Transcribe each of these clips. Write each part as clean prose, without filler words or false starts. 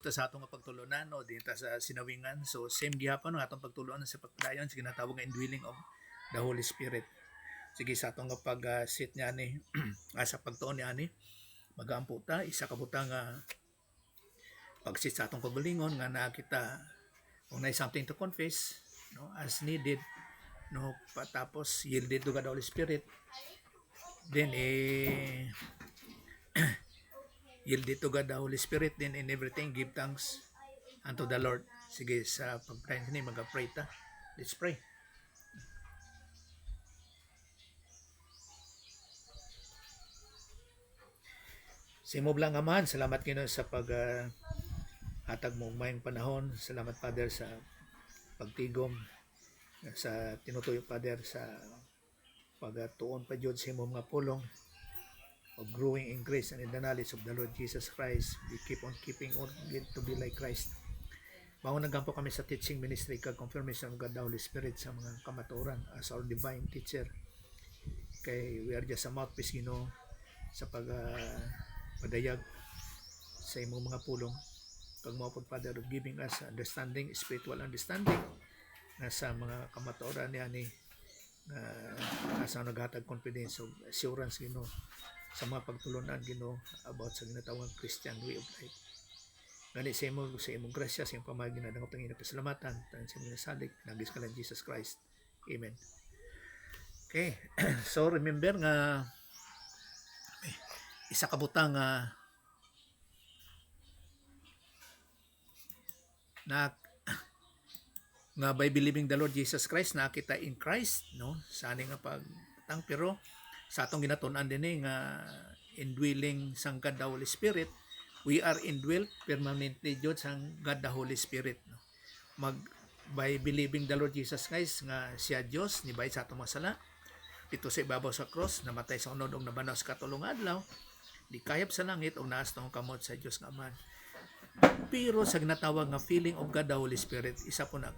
ta sa atong pagtulunan o din ta sa sinawingan. So same gihapon ang atong pagtulunan sa pagdayon sa ginatawag nga indwelling of the Holy Spirit. Sige sa atong pag-sit niya ni sa pagtuon niya ni magampo ta isa ka butang pag-sit sa atong pagbulingon nga nakita kung na something to confess no as needed no patapos yielded to God the Holy Spirit then yielded to God the Holy Spirit, then in everything give thanks unto the Lord. Sige, sa pag-pray ni mag-pray ta. Let's pray. Simo lang Amahan, salamat Ginoo sa hatag mo mayong panahon. Salamat Father sa pagtigom sa tinutuyo Father sa pagtuon pa jud sa imong mga pulong of growing in grace and in the knowledge of the Lord Jesus Christ. We keep on keeping on to be like Christ. Maunang po kami sa teaching ministry kag confirmation of God the Holy Spirit sa mga kamatuoran as our divine teacher. Kay we are just a mouthpiece Ginoo sa padayag sa imong mga pulong. Kag mao pod Father of giving us understanding, spiritual understanding na sa mga kamatuoran niya ni asa naghatag confidence of assurance Ginoo sa mga pagtulunan Ginoo about sa ginatawag Christian way of life. Gani sa imong grasya sa imong pamagi na dangop tangina pasalamatan tan sa imong salig nagis ka lang Jesus Christ. Amen. Okay. So remember nga isa ka butang nga by believing the Lord Jesus Christ nakita in Christ no sa ani nga pagtang pero sa atong ginatun-an dinhi nga indwelling sang God the Holy Spirit, we are indwelt permanently jud sang God the Holy Spirit no. By believing the Lord Jesus Christ nga siya Dios ni bayad sa atong mga sala dito sa ibabaw sa cross namatay sa unod ug nabanaw sa katulong adlaw di kayap sa langit ug naas tong kamot sa Dios nga Ama. Pero sa ginatawag nga feeling of God the Holy Spirit, isa po na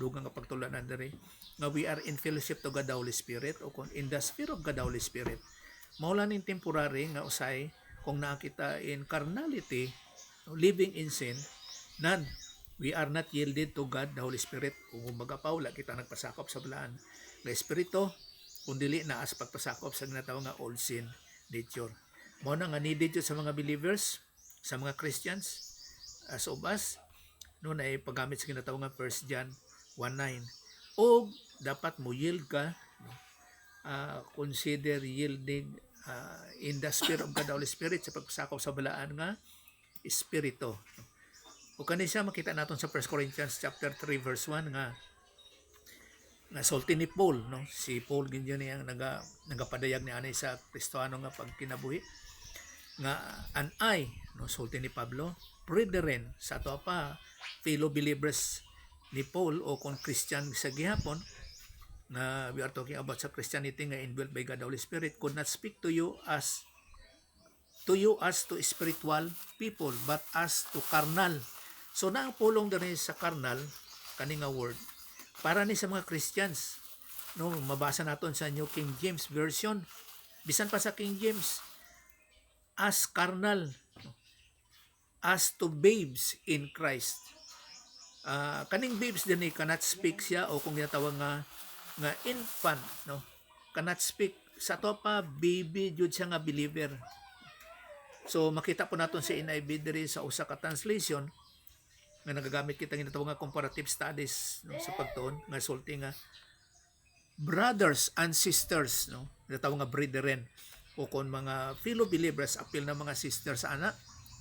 dugang nga pagtulanan diri nga we are in fellowship to God the Holy Spirit o kung in the sphere of God the Holy Spirit. Mao lang ning temporary nga usay kung nakita in carnality, living in sin, none we are not yielded to God the Holy Spirit. Kung magapaw la kita nagpasakop sa balaan nga espiritu kun dili na as pagpasakop sa ginatawag nga old sin nature. Mao na nga needed yun sa mga believers, sa mga Christians as of us no na paggamit sa ginatawag nga 1 John 1:9 o dapat mo yield ka no? Consider yielding in the spirit of God the Holy Spirit sa pagsakaw sa balaan nga espiritu no? O kani siya makita naton sa 1 Corinthians chapter 3 verse 1 nga sulti ni Paul no si Paul ginyo niya nagapadayag ni anay sa Kristohano nga pagkinabuhi nga an I no sulti ni Pablo brethren sa ato pa fellow believers ni Paul o kung Christian sa gihapon na we are talking about sa Christianity nga indwelt by God the Holy Spirit could not speak to you as to spiritual people but as to carnal. So na ang pulong diri sa carnal kani nga word para ni sa mga Christians no mabasa naton sa New King James version bisan pa sa King James as carnal as to babes in Christ. Kaning babes din cannot speak siya o kung ginatawag nga infant no cannot speak sa to pa baby jud siya nga believer. So makita po naton sa NIV diri sa usa ka translation nga nagagamit kita ginatawag nga comparative studies no sa pagtuon nga sulti nga brothers and sisters no ginatawag nga brethren o kung mga fellow believers apil na mga sisters ana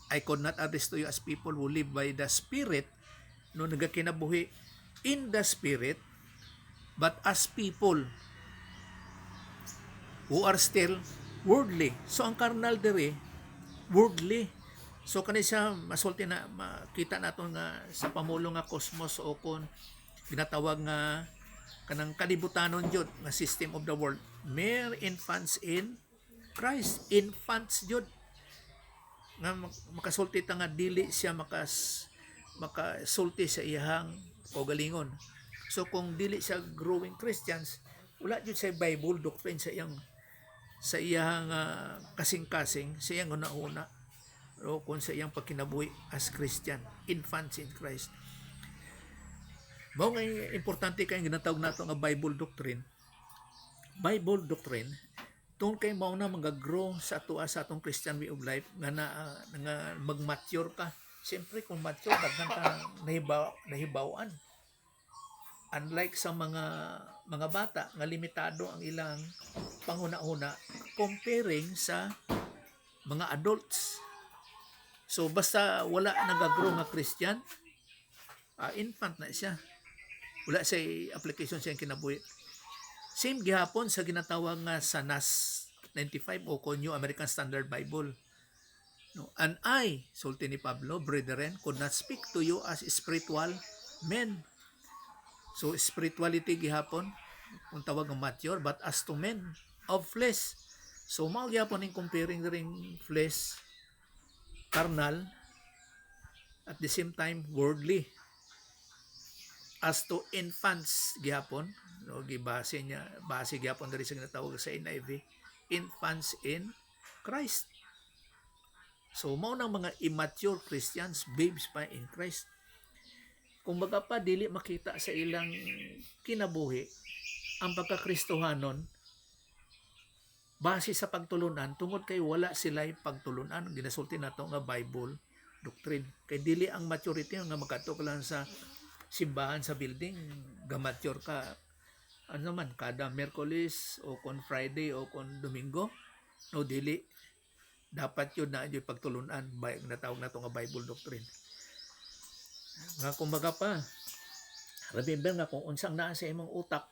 I could not address to you as people who live by the Spirit no nagakinabuhi in the Spirit but as people who are still worldly. So ang carnal diri worldly. So kani siya masulti na makita naton nga sa pamulong nga cosmos o kung ginatawag nga kanang kalibutanon jud nga system of the world mere infants in Christ. Infants jud nga makasulti ta nga dili siya makasulti sa iyang kaugalingon. So kung dili siya growing Christians, wala jud sa Bible doctrine sa iyang kasing-kasing, sa iyang una-una. o kung sa iyang pagkinabuhi as Christian, infants in Christ. Mao nga importante kay ginatawag nato nga Bible doctrine. Bible doctrine tungod kay mao na mag-grow sa ato sa atong Christian way of life nga mag-mature ka. Siyempre kung mature daghan ka nahibaw-an. Unlike sa mga bata nga limitado ang ilang panguna-una comparing sa mga adults. So basta wala nag-grow nga Christian, infant na siya. Wala sa application siya kinabuhi. Same gihapon sa ginatawag nga sa NAS 95 o New American Standard Bible. No, and I, sulti ni Pablo, brethren, could not speak to you as spiritual men. So spirituality gihapon, kung tawag ng mature, but as to men of flesh. So mao gihapon ning comparing ring flesh, carnal, at the same time worldly. As to infants gihapon, no, gibase niya, base gihapon diri sa ginatawag sa NIV, infants in Christ. So mao nang mga immature Christians, babes pa in Christ. Kung baga pa dili makita sa ilang kinabuhi ang pagkakristohanon base sa pagtulunan tungod kay wala sila'y pagtulunan. Ginasulti nato nga Bible doctrine. Kay dili ang maturity nga magkato ka lang sa simbahan sa building, ga-mature ka ano man kada Miyerkules o kon Friday o kon Domingo. No, dili. Dapat yun na yung pagtulunan by natawag na ito nga Bible doctrine. Nga kumbaga pa, remember nga kung unsang naa sa imong utak,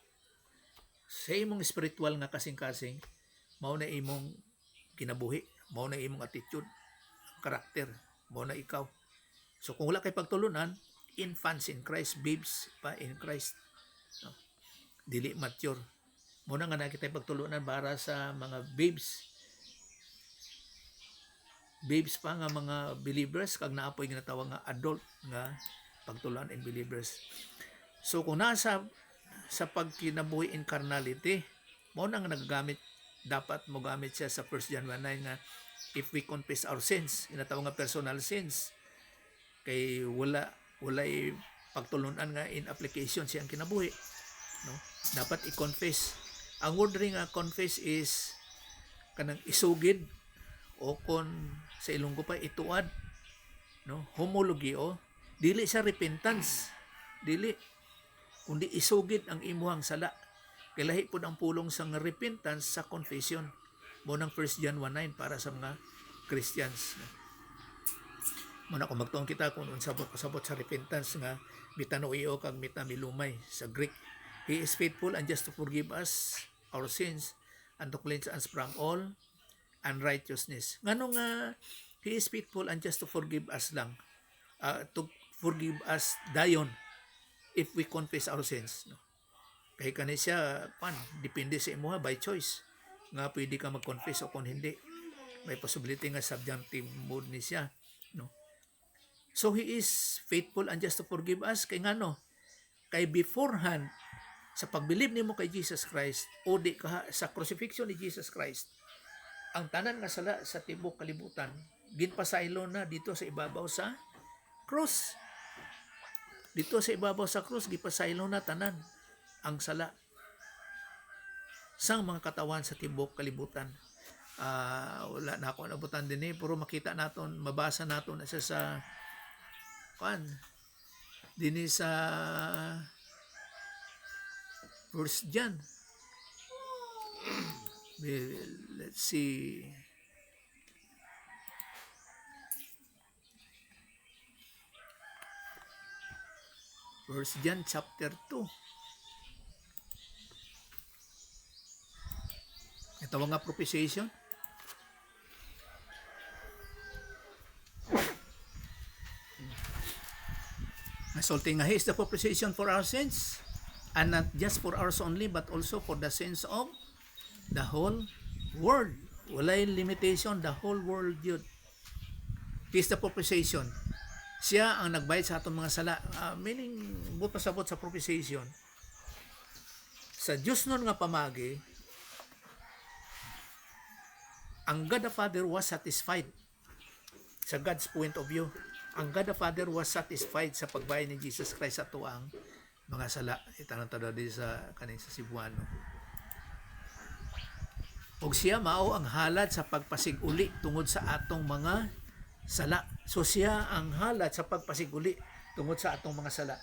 sa imong spiritual nga kasing-kasing, mao na imong kinabuhi, mao na imong attitude, karakter, mao na ikaw. So kung wala kay pagtulunan, infants in Christ, babes pa in Christ. No? Dili mature. Mao na nga nakita pagtulunan para sa mga babes pa nga mga believers kag naapoy ginatawag nga adult nga pagtuluan in believers. So kung nasa sa pagkinabuhi in carnality, mao na nga nagagamit, dapat mo gamit siya sa 1 John 1:9 nga if we confess our sins, ginatawag nga personal sins, kay walay pagtulunan nga in application siyang kinabuhi, no? Dapat i-confess. Ang word ring nga confess is kanang isugid o kon sa Ilonggo pa ituad, no, homologio, dili sa repentance, dili kundi isugid ang imuhang sala. Kay lahi pud ang pulong sa repentance sa confession. Mo nang 1 John 1:9 para sa mga Christians. Muna kung magtuon kita kung unsabot sa repentance nga mitanuio kag mitamilumay sa Greek. He is faithful and just to forgive us our sins and to cleanse us from all unrighteousness. Ngano nga He is faithful and just to forgive us lang. To forgive us dayon if we confess our sins. No? Kaya kani siya, depende sa imo by choice. Nga pwede ka mag-confess o kung hindi. May possibility nga subjunctive mood ni siya. No? So He is faithful and just to forgive us. Kay ngano? Kay beforehand, sa pagbilib nimo kay Jesus Christ, o di ka sa crucifixion ni Jesus Christ, ang tanan nga sala sa tibok kalibutan ginpasaylo na dito sa ibabaw sa cross. Dito sa ibabaw sa cross gipasaylo na tanan ang sala sang mga katawan sa tibok kalibutan. Wala na ako nabutan din pero makita naton, mabasa naton na siya sa dinhi sa 1 John. Let's see. First John chapter 2. Ito nga propitiation. Nasulti nga He is the propitiation for our sins, and not just for ours only, but also for the sins of the whole world. Walay limitation, the whole world yun. He is the propitiation. Siya ang nagbayad sa atong mga sala. Meaning, pasabot sa propitiation. Sa Diyos nun nga pamagi, ang God the Father was satisfied sa God's point of view. Ang God the Father was satisfied sa pagbayad ni Jesus Christ sa tuang mga sala. Itanong to di sa kanin sa Cebuano. Og siya mao ang halad sa pagpasiguli tungod sa atong mga sala. So siya ang halad sa pagpasiguli tungod sa atong mga sala.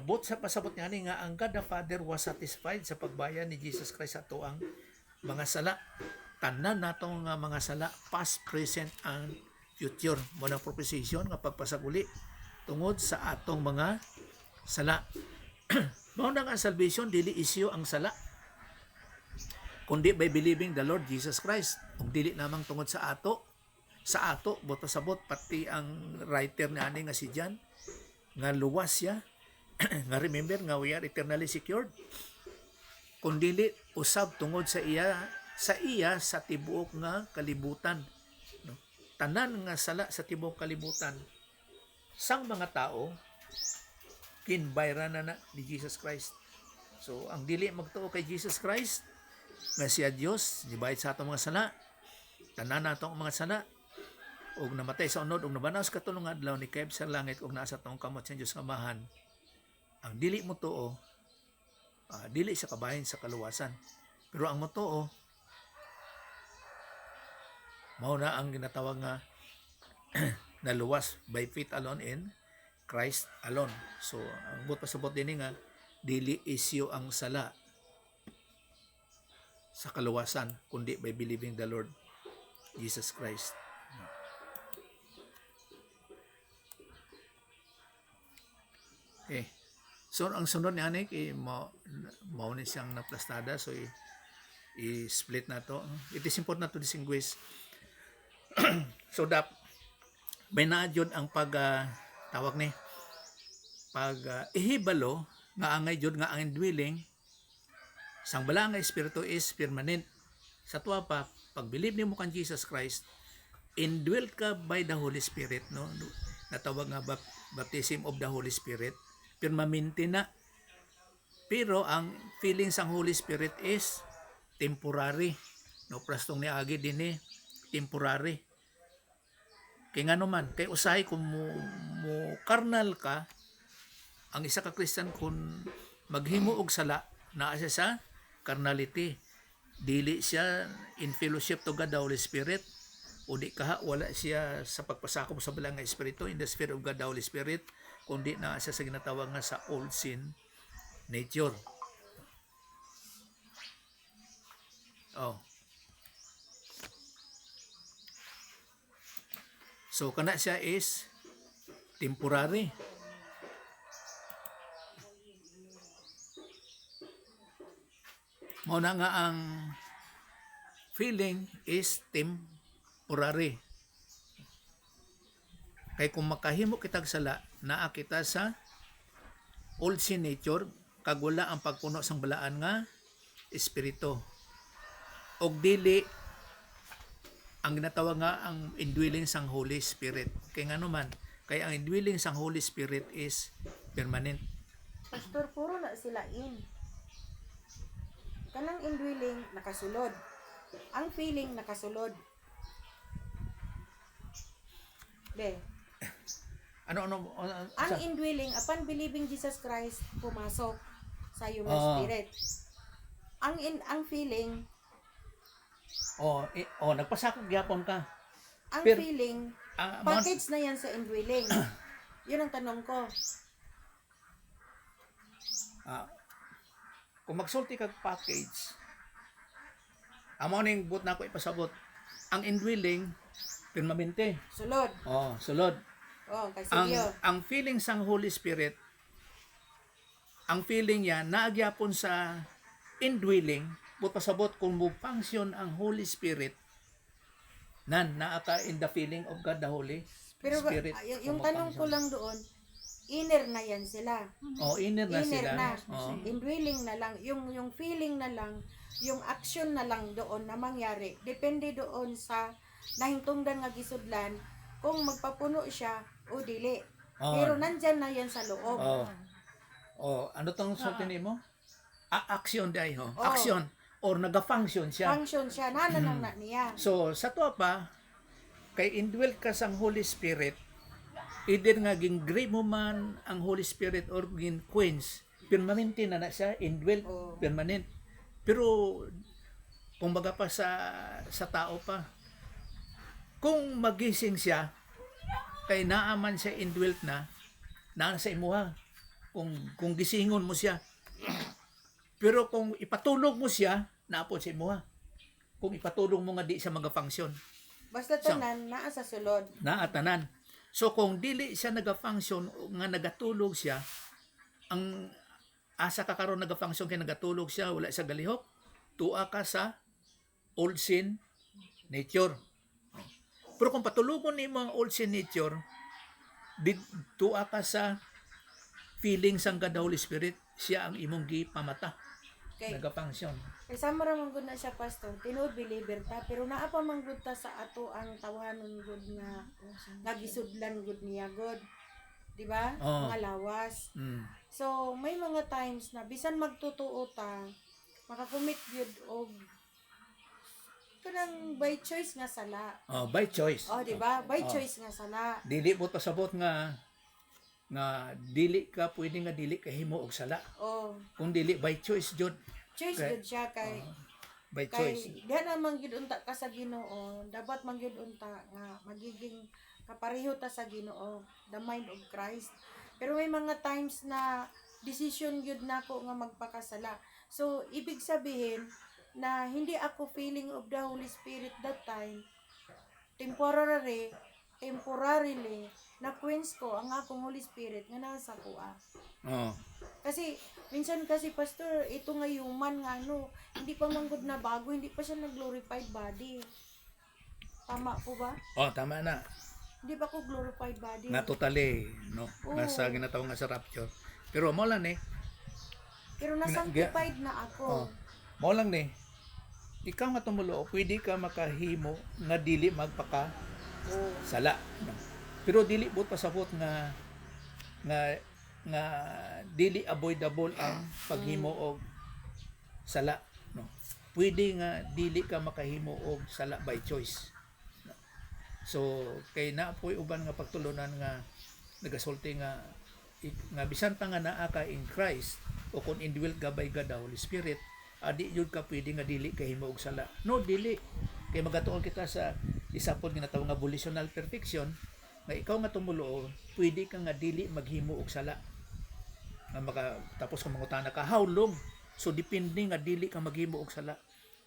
But sa pasabot niya nga ang God the Father was satisfied sa pagbayad ni Jesus Christ sa tuang mga sala. Tanan natong mga sala, past, present, and future. Muna proposition nga pagpasaguli tungod sa atong mga sala. Mao na nga salvation dili isyu ang sala, kundi by believing the Lord Jesus Christ. Ug dili namang tungod sa ato but pasabot pati ang writer ni ani nga si John nga luwas siya nga remember nga we are eternally secured, kundi usab tungod sa iya sa tibuok nga kalibutan, no? Tanan nga sala sa tibuok kalibutan sang mga tao kinbayra na ni Jesus Christ. So ang dili magtuo kay Jesus Christ nga siya Dios, gibayad sa atong mga sala, tanan natong mga sala, ug namatay sa unod ug nabanaw sa katulong adlaw ni kayb sa langit ug naa sa atong kamot sa Dios nga Amahan. Ang dili mo tuo, dili sa kabahin sa kaluwasan. Pero ang motuo mao na ang ginatawag nga naluwas by faith alone in Christ alone. So ang but pasabot din nga dili isyu ang sala sa kaluwasan, kundi by believing the Lord Jesus Christ. Okay. So ang sunod ni Anik mao ni siyang naplastada, so i-split na to. It is important na to distinguish. So may naadyon ang tawag ni ihibalo nga angay jud nga ang indwelling sang bala nga espiritu is permanent. Sa tuwa pa pag believe nimo kan Jesus Christ, indwelt ka by the Holy Spirit, no? Natawag nga baptism of the Holy Spirit, permanente na. Pero ang feeling sang Holy Spirit is temporary, no? Prastong ni agi din temporary. Kay nga naman, kay usahay kung mo carnal ka, ang isa ka Christian kung maghimo og sala, naa siya sa carnality. Dili siya in fellowship to God the Holy Spirit, o di wala siya sa pagpasakop sa balang nga espiritu in the spirit of God the Holy Spirit, kundi naa siya sa ginatawag nga sa old sin nature. So kana siya is temporary. Mao na nga ang feeling is temporary. Kay kung makahimo kitag sala, naa kita sa old sin nature, kag wala ang pagpuno sang balaan nga espiritu. Og dili ang ginatawag nga ang indwelling sang Holy Spirit. Kay nga naman, kay ang indwelling sang Holy Spirit is permanent. Pastor, puro na sila in. Kanang indwelling nakasulod. Ang feeling nakasulod. Be. Ano Ang indwelling upon believing Jesus Christ pumasok sa human spirit. Ang feeling nagpasakop gyapon ka. Ang Pero, feeling, package na yan sa indwelling. Yun ang tanong ko. Kung magsulti kag package, amo ning but na ko ipasabot. Ang indwelling permanente. Sulod. Sulod. Kasi ang feeling sang Holy Spirit, ang feeling niya naagyapon sa indwelling, but pasabot kung mo function ang Holy Spirit naa ka in the feeling of God the Holy Spirit. Pero yung tanong ko lang doon, inner na yan sila. Inner na sila. Indwelling na lang, yung feeling na lang, yung action na lang doon na mangyari. Depende doon sa nahingtungdan nga gisudlan kung magpapuno siya o dili. Pero nandyan na yan sa loob. Ano tong sulti mo? Action day action or naga-function siya. Function siya, nananong na niya. So sa tuwa pa, kay indwelt ka sang Holy Spirit, either nga gingrip mo man ang Holy Spirit or gin quench, permanente na siya, indwelt, Oo. permanent. Pero kumbaga pa sa tao pa, kung magising siya, kay naaman siya indwelt na sa imuha. Kung gisingon mo siya. Pero kung ipatulog mo siya, naapod sa imuha. Kung ipatulog mo nga di siya magafunction, Basta tanan naa sa sulod. naatanan. So kung dili siya nagafunction nga nagatulog siya, ang asa ka karon nagafunction kay nagatulog siya, wala siya galihok, tuwa ka sa old sin nature. Pero kung patulugon ni mga old sin nature, tuwa ka sa feeling sang God the Holy Spirit, siya ang imong gipamata. Okay. Nagafunction. Kay sama ra man gud na siya pastor, tinuod believer ta, pero naa pa man gud ta sa ato ang tawhanon gud nga gisudlan gud niya gud. Di ba? Oo. Mga lawas. Mm. So may mga times na bisan magtutuo ta, makakumit gyud og kanang by choice nga sala. Oh, by choice. Oh, di ba? By Oh. choice nga sala. Dili mo pasabot nga dili ka pwede nga dili ka himo og sala. Oh, Kung dili by choice jud, choice Okay. gud siya kay by kay choice. diha na man gyud unta ka sa Ginoo, dapat man gyud unta nga magiging kapareho ta sa Ginoo, the mind of Christ. Pero may mga times na decision gyud nako nga magpakasala. So ibig sabihin na hindi ako feeling of the Holy Spirit that time. Temporarily na quench ko ang akong Holy Spirit nga nasa kuha. Oh. Kasi minsan kasi pastor, ito nga human nga hindi pa manggod na bago, hindi pa siya nag-glorified body. Tama po ba? Oh, tama na. Hindi pa ko glorified body. Na totally, no. Oo. Nasa ginatawag nga sa rapture. Pero mo lang Pero na-sanctified na Oh. ako. Mo lang ikaw nga tumulo, pwede ka makahimo nga dili magpaka Oh. sala, no. Pero dili bot pasabot nga dili avoidable ang paghimo og sala, no. Pwede nga dili ka makahimo og sala by choice, no? So kay na po'y uban nga pagtulunan nga nagasulti nga bisan pa nga naa ka in Christ o kung indwelt ka by God the Holy Spirit, adi yun ka pwede nga dili kahimo og sala. No, dili. Kay magatuon kita sa isapod nga natawag nga volitional perfection, nga ikaw nga tumulo, pwede ka nga dili maghimo og sala. Nga tapos kung mangutana ka, how long? So depende nga dili ka maghimo og sala.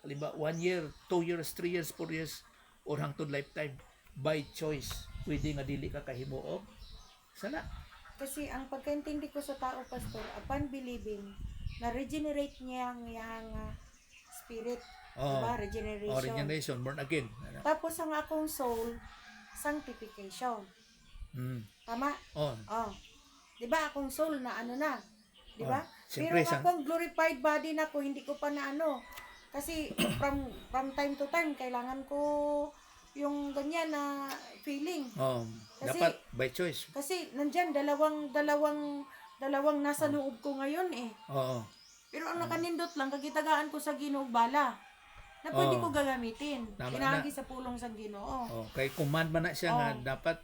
Halimbawa, 1 year, 2 years, 3 years, 4 years, or hangtod lifetime. By choice, pwede nga dili ka kahimo og sala. Kasi ang pagkaintindi ko sa tao, pastor, upon believing, na-regenerate niya ang iyang spirit. Oh. Diba? Regeneration. Regeneration, born again. Tapos ang akong soul, sanctification. Mm. Tama? Oh. Oh. 'Di ba akong soul na na? 'Di ba? Oh, siyempre, Pero akong glorified body na ko hindi ko pa na kasi from time to time kailangan ko yung ganyan na feeling. Oh, Kasi- dapat by choice. Kasi nandiyan dalawang nasa loob ko ngayon eh. Oo. Pero ang nakanindot lang kagitagaan ko sa Ginoo bala na pwede Oh. ko gagamitin. Tama Pinagi sa pulong sa Ginoo. Oh, kay command man na siya nga Oh. dapat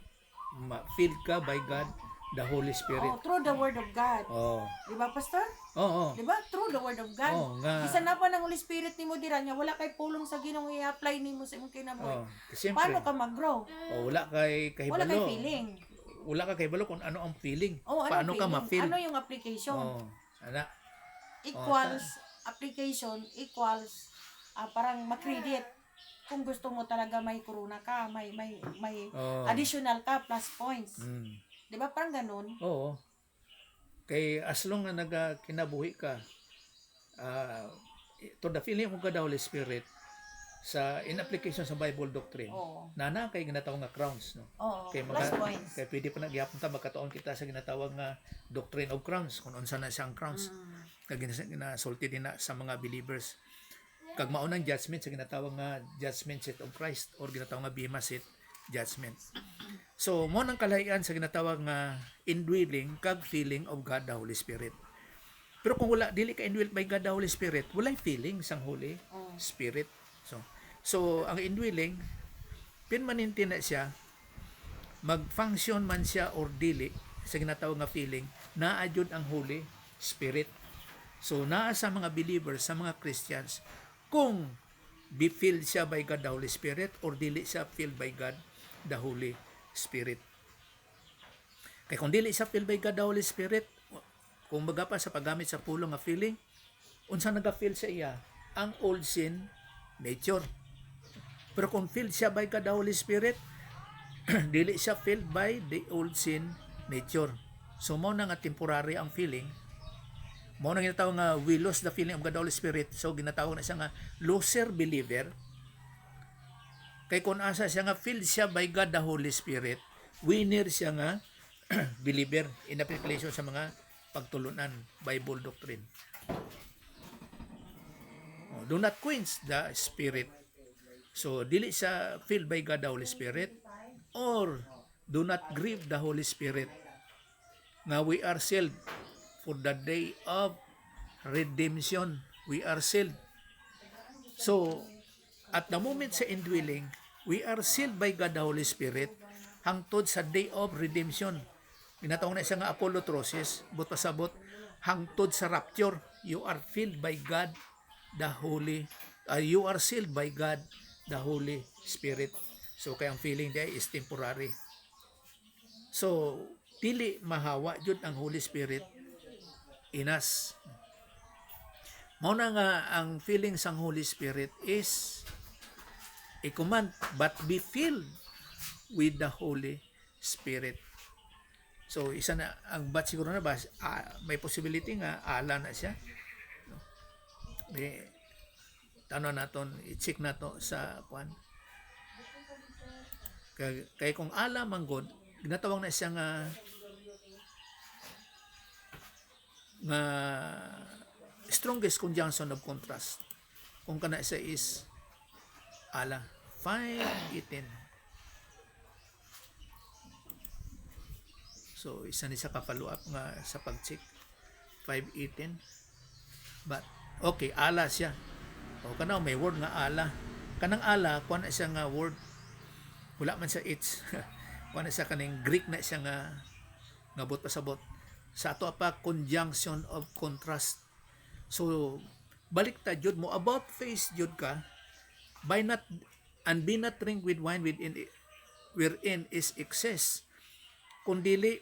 ma-feel ka by God, the Holy Spirit. Oh, through the word of God. Oh. 'Di ba, pastor? Oo. Di ba? Through the word of God. Oh, nga. Isa na pa ng Holy Spirit ni mo dira niya, wala kay pulong sa Ginoo i-apply nimo sa imong kinabuhi. Oh, siyempre. Paano ka mag-grow? Oh, wala kay kahibalo. Wala kay feeling. Wala ka kahibalo kung ano ang feeling. Oh, ano Paano ka feeling? ma-feel? Ano yung application? Oh, ana. Equals application equals parang makredit. Kung gusto mo talaga may corona ka, may Oh. additional ka plus points. Mm. 'Di ba? Parang ganun. Oo. Kay as long nga nagakinabuhi ka, to the feeling of God the Holy Spirit, sa in application sa Bible doctrine, Oo. nana kay ginatawag nga crowns, no? Oo. Kay Plus points. kay pwede pa nagyapon ta magkataon kita sa ginatawag nga doctrine of crowns, kung unsa na siyang crowns. Kag ginasulti din na sa mga believers. Kag maunang judgment sa ginatawag nga judgment seat of Christ or ginatawag nga bema seat judgment. So mo nang kalahian sa ginatawag nga indwelling kag feeling of God the Holy Spirit. Pero kung wala dili ka indwelt by God the Holy Spirit, walay feeling sang Holy Oh. Spirit. So ang indwelling permanente na siya, mag-function man siya or dili sa ginatawag nga feeling, naa jud ang Holy Spirit. So naa sa mga believers, sa mga Christians, kung be filled siya by God the Holy Spirit or dili siya filled by God the Holy Spirit. Kaya kung dili siya filled by God the Holy Spirit, kung baga pa sa paggamit sa pulong nga feeling, unsa naga-feel sa iya? Ang old sin nature. Pero kung filled siya by God the Holy Spirit, dili siya filled by the old sin nature. So mo na nga temporary ang feeling. Mo na ginatawag nga we lose the feeling of God the Holy Spirit. So ginatawag na siya nga loser believer. Kay kung asa siya nga filled siya by God the Holy Spirit, winner siya nga believer in application sa mga pagtulunan Bible doctrine. Do not quench the Spirit. So dili siya filled by God the Holy Spirit, or do not grieve the Holy Spirit. Nga we are sealed for the day of redemption. We are sealed. So, at the moment sa indwelling, we are sealed by God the Holy Spirit hangtod sa day of redemption. Ginatawag na siya nga apolutrosis, but pasabot, hangtod sa rapture, you are filled by God the Holy, you are sealed by God the Holy Spirit. So kaya ang feeling day is temporary. So dili mahawa jud ang Holy Spirit in us. Mao na nga ang feeling sang Holy Spirit is a command, but be filled with the Holy Spirit. So isa na ang but siguro na ba may possibility nga ala na siya. Tanong naton, i-check nato sa kwan. Kay kung ala manggod, ginatawag na siya nga strongest conjunction of contrast. Kung kana siya is ala 5:18. So isa ni sa ka-follow up nga sa pag-check 5:18. But okay, ala siya. O kana may word nga ala. Kanang ala kuan na siya nga word, wala man sa it's. Kuan na siya kaning Greek na siya nga ngabot pasabot. Sa ato pa conjunction of contrast. So balik ta jud mo about face jud ka, by not and be not drink with wine wherein is excess. Kung dili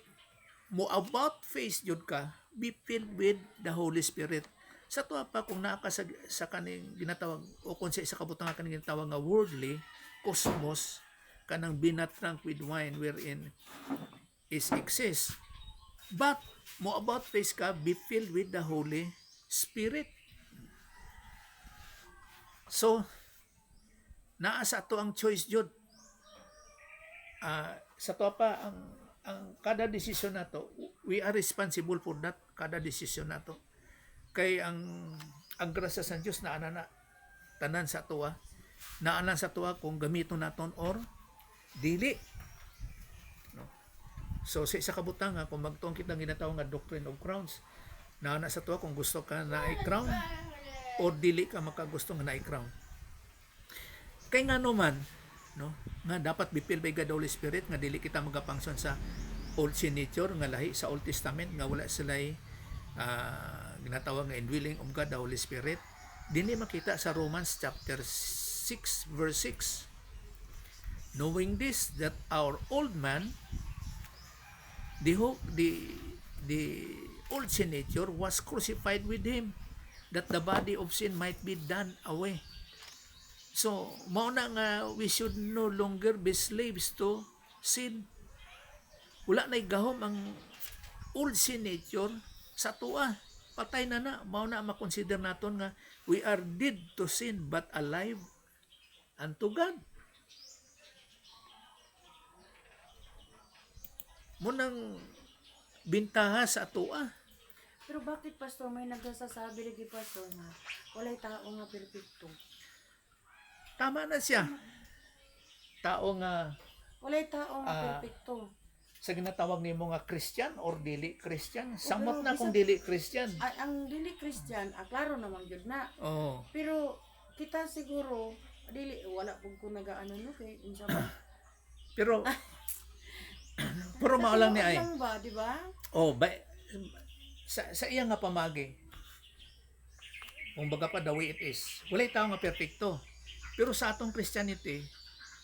mo about face jud ka, be filled with the Holy Spirit. Sa tuwa pa kung naa ka sa kaning ginatawag o kung sa isa kabutang kaning ginatawag nga worldly cosmos, kanang be not drunk with wine wherein is excess, but mo about face ka, be filled with the Holy Spirit. So naa sa ato ang choice jud. Sa tuwa pa ang kada desisyon nato, we are responsible for that kada desisyon nato. Kay ang grasya sa Dios na ana na tanan sa tuwa, naanan sa tuwa kung gamiton naton or dili. No? So sa isa kabutang nga kung magtuong kita ginatawag nga doctrine of crowns, naana sa tuwa kung gusto ka na i-crown or dili ka makagusto nga na i-crown. Kay nga man, no, nga dapat be filled by God the Holy Spirit, nga dili kita magapangsyon sa old sin nature nga lahi sa Old Testament nga wala sila'y ginatawag nga indwelling of God the Holy Spirit. Dili makita sa Romans chapter 6 verse 6. Knowing this, that our old man, the old sin nature was crucified with him, that the body of sin might be done away. So mao na nga we should no longer be slaves to sin. Wala na gahom ang old sin nature sa tuwa. Patay na. Mao na makonsider naton nga we are dead to sin but alive unto God. Munang bintaha sa tuwa. Pero bakit pastor may nagsasabi lagi pastor nga walay tao nga perpekto? Tama na siya. Tao nga Walay tao nga perpekto. sa ginatawag nimo nga Christian or dili Christian, samot pero na kung bisag- dili Christian. Ang dili Christian, klaro naman jud na. Oh. Pero kita siguro Dili wala pug ko nagaano no kay unsa man. Pero puro mao lang ni ay. Lang ba, di ba? Oh, sa iya nga pamagi. Kung baga pa the way it is. Walay tao nga perpekto. Pero sa atong Christianity,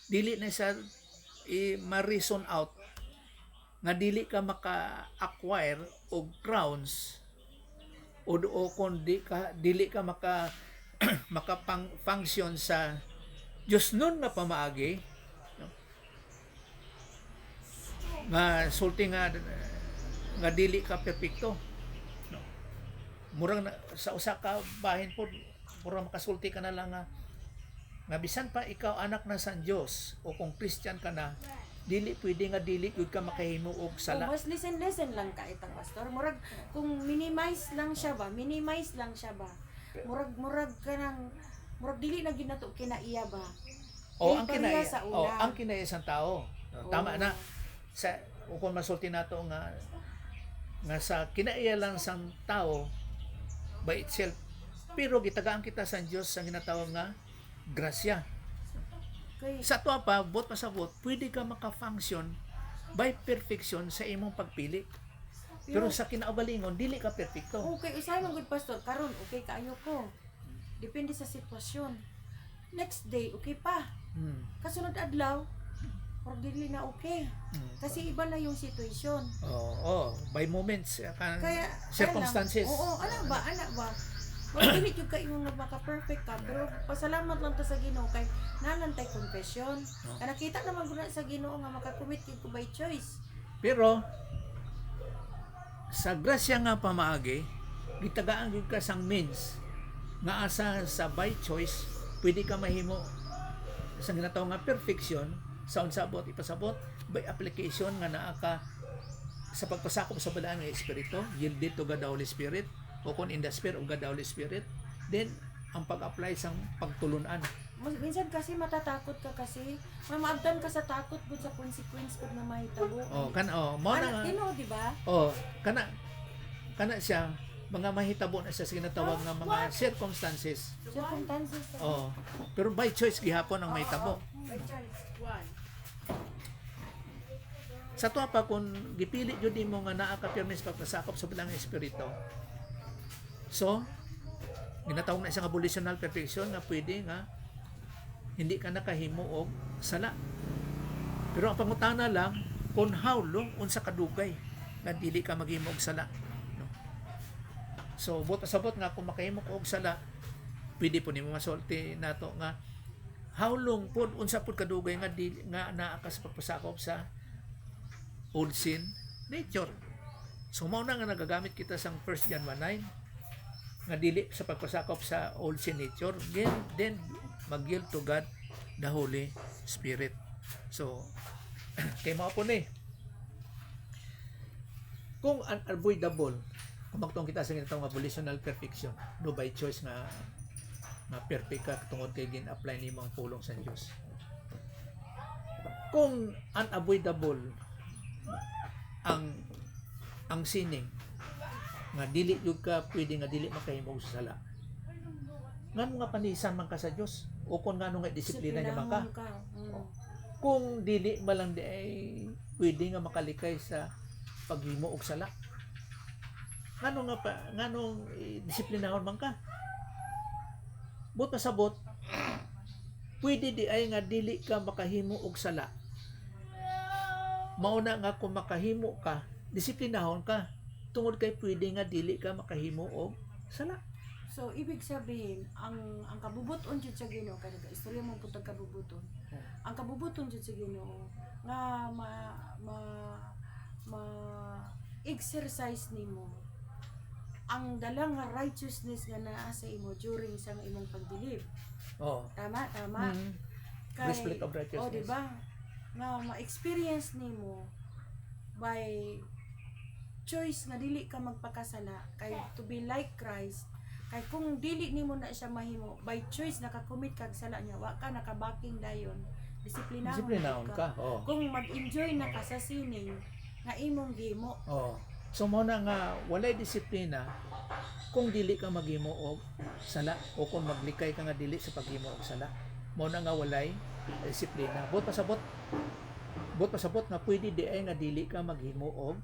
dili na sa ma-reason out nga dili ka maka-acquire og crowns o kundi ka dili ka maka-function sa Diyos nun na pamaagi, no? Nga sulti nga dili ka perpekto, no? Murang sa usa ka bahin pod murang makasulti ka na lang nga bisan pa ikaw anak na sa Dios o kung Christian ka na, dili pwede nga dili gyud ka makahimo og sala. Mas listen lang ka itang pastor. Murag kung minimize lang siya ba? Murag ka nang murag dili na ginato kinaiya ba? O Dili ang pareha kinaya sa o una. ang kinaya isang tao. No, tama na sa o kung masulti nato nga sa kinaiya lang sang tao by itself, pero gitagaan kita sa Dios ang ginatawag nga grasya. Kay Sa to pa bot pasabot, pwede ka maka-function by perfection sa imong pagpili. Pero sa kinaugalingon dili ka perpekto. okay, usay man good pastor karon okay kaayo ko. Depende sa sitwasyon. Next day okay pa. Kasunod adlaw or dili na okay. Kasi iba na yung situation. By moments Kaya circumstances. ana ba? Wala dili jud ka imong maka-perfect ka, pero pasalamat lang ta sa Ginoo kay nalantay confession. Kaya nakita naman gud na sa Ginoo nga maka-commit gyud ko by choice. Pero sa grasya nga pamaagi, gitagaan gyud ka sang means nga asa sa by choice pwede ka mahimo sa ginatawag nga perfection sa unsabot ipasabot by application nga naa ka sa pagpasakop sa balaan nga espiritu, yielded to God the Holy Spirit, o kung in the spirit of God the Holy Spirit, then ang pag-apply sang pagtulunan. Minsan kasi matatakot ka kasi mamaabdan ka sa takot gud sa consequence gud na mahitabo. Mo na Tino, di ba? kana siya mga mahitabo na siya sa ginatawag nga mga circumstances. Circumstances. Pero by choice gihapon ang mahitabo. By choice. Why? Sa tuwa pa kung gipili jud mo nga naa ka pirmi sa pagpasakop sa bilang espiritu. So, ginatawag na isang abolitional perfection na pwede nga hindi ka nakahimo og sala. Pero ang pangutana lang kung how long unsa kadugay nga dili ka maghimo og sala. No? So, sabot nga kung makahimo ko og sala, pwede po nimo masulti nato nga how long pod unsa pod kadugay nga dili nga naa ka sa pagpasakop sa old sin nature. So mao na nga nagagamit kita sang 1 John 1:9 nga dili sa pagpasakop sa old sin nature, then mag-yield to God the Holy Spirit. So kay mao po ni kung unavoidable kung magtong kita sa ginatawag abolitional perfection, no by choice nga perfect ka tungod kay gin-apply nimo ang pulong sa Dios. Kung unavoidable ang sinning nga dili jud ka pwede nga dili makahimo sa sala, ngano nga panisan man ka sa Dios o kung ngano nga disiplina niya man ka. Kung dili malang di ay pwede nga makalikay sa paghimo og sala, ngano disiplinahon man ka. But pasabot pwede di ay nga dili ka makahimo og sala, mauna nga kung makahimo ka disiplinahon ka tungod kay pwede nga dili ka makahimo og sala. So ibig sabihin ang kabubuton jud sa Ginoo kay istorya mo pud kabubuton. Ang kabubuton jud sa Ginoo nga exercise nimo ang dalang nga righteousness nga naa sa imo during sa imong pagbilib. Tama. Breastplate of righteousness. Di ba? Nga ma-experience nimo by choice nga dili ka magpakasala kay to be like Christ. Kay kung dili nimo na siya mahimo by choice nakakommit kag sala niya, wa ka nakabaking dayon, disiplinahon ka. Kung mag-enjoy na ka sa sining nga imong gimo. So mo na nga walay disiplina kung dili ka maghimo og sala o kung maglikay ka nga dili sa paghimo og sala. mo na nga walay disiplina. Bot pasabot nga pwede di ay nga dili ka maghimo og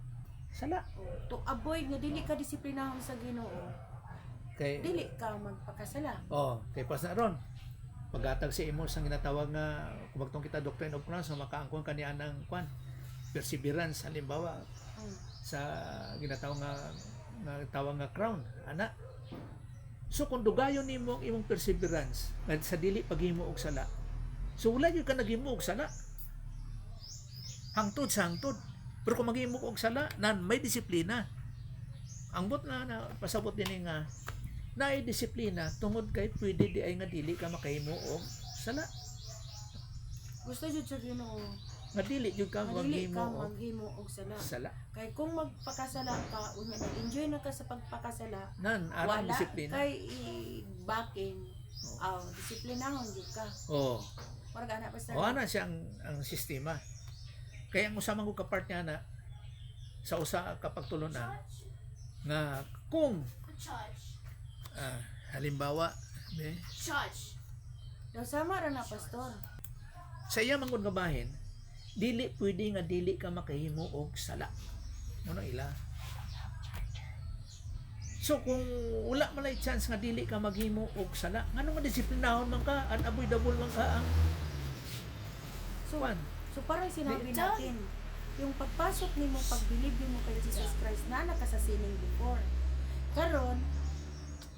sala. To avoid nga dili ka disiplinahon sa Ginoo, Kay dili ka magpakasala. kay pas na ron. Paghatag sa imo sang ginatawag nga kumagtong kita doctrine of Christ nga makaangkon kaniya ng kwan perseverance halimbawa Mm. sa ginatawag nga tawag nga crown ana. So kung dugayon nimo ang imong perseverance nga sa dili paghimo og sala, so wala gyud ka naghimo og sala, hangtod sa hangtod. Pero kung maghimo og sala nan may disiplina, ang bot na pasabot din nga naay disiplina tungod kay pwede di ay nga dili ka makahimo og sala, Gusto jud sa Ginoo, nga dili jud ka dili maghimo ka og maghimo og sala. sala. Kay kung magpakasala ka, unya nag-enjoy na ka sa pagpakasala, Nan aron wala disiplina. kay i-backing. Disiplinahon jud ka. Oh, Marga na basta. o ana siya ang sistema. Kaya ang usamang ko kapart niya na sa usa ka pagtulunan nga kung halimbawa Daw sama ra na pastor. sa iya mangod nga bahin dili pwede nga dili ka makahimo og sala. Ano ila? So kung wala man lay chance nga dili ka maghimo og sala, ngano nga disiplinahon man ka at avoidable man ka ang So, kwan. so parang sinabi natin, yung pagpasok nimo, pagbilib nimo kay Jesus Christ na ka sa sining before.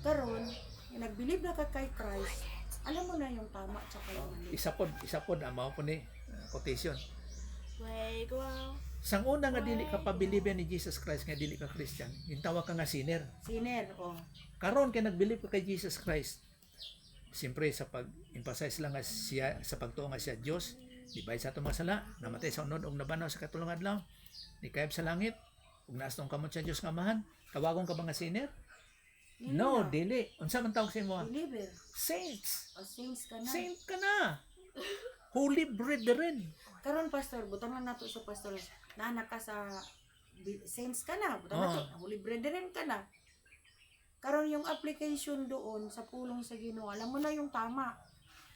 Karon, nagbilib na ka kay Christ, alam mo na yung tama at saka yung mali. Isa pod ang mao po ni quotation. Sang una nga dili ka pabilibyan ni Jesus Christ nga dili ka Christian, gintawag ka nga sinner. Sinner, Karon kay nagbilib ka kay Jesus Christ, siyempre sa pag-emphasize lang nga siya sa pagtuo nga siya Dios, libay sa atong mga sala, namatay sa unod og nabanaw sa katulong adlaw, nikayab sa langit, ug naastong kamot sa Dios nga amahan, tawagon ka ba nga sinner? No, dili. Unsa man tawag sa imo? believer. Saints. O saints ka na. Saint ka na. Holy brethren. Karon pastor, butang na nato sa pastor, naanak ka sa saints ka na, butang Oh. nato, holy brethren ka na. Karon yung application doon sa pulong sa Ginoo, alam mo na yung tama.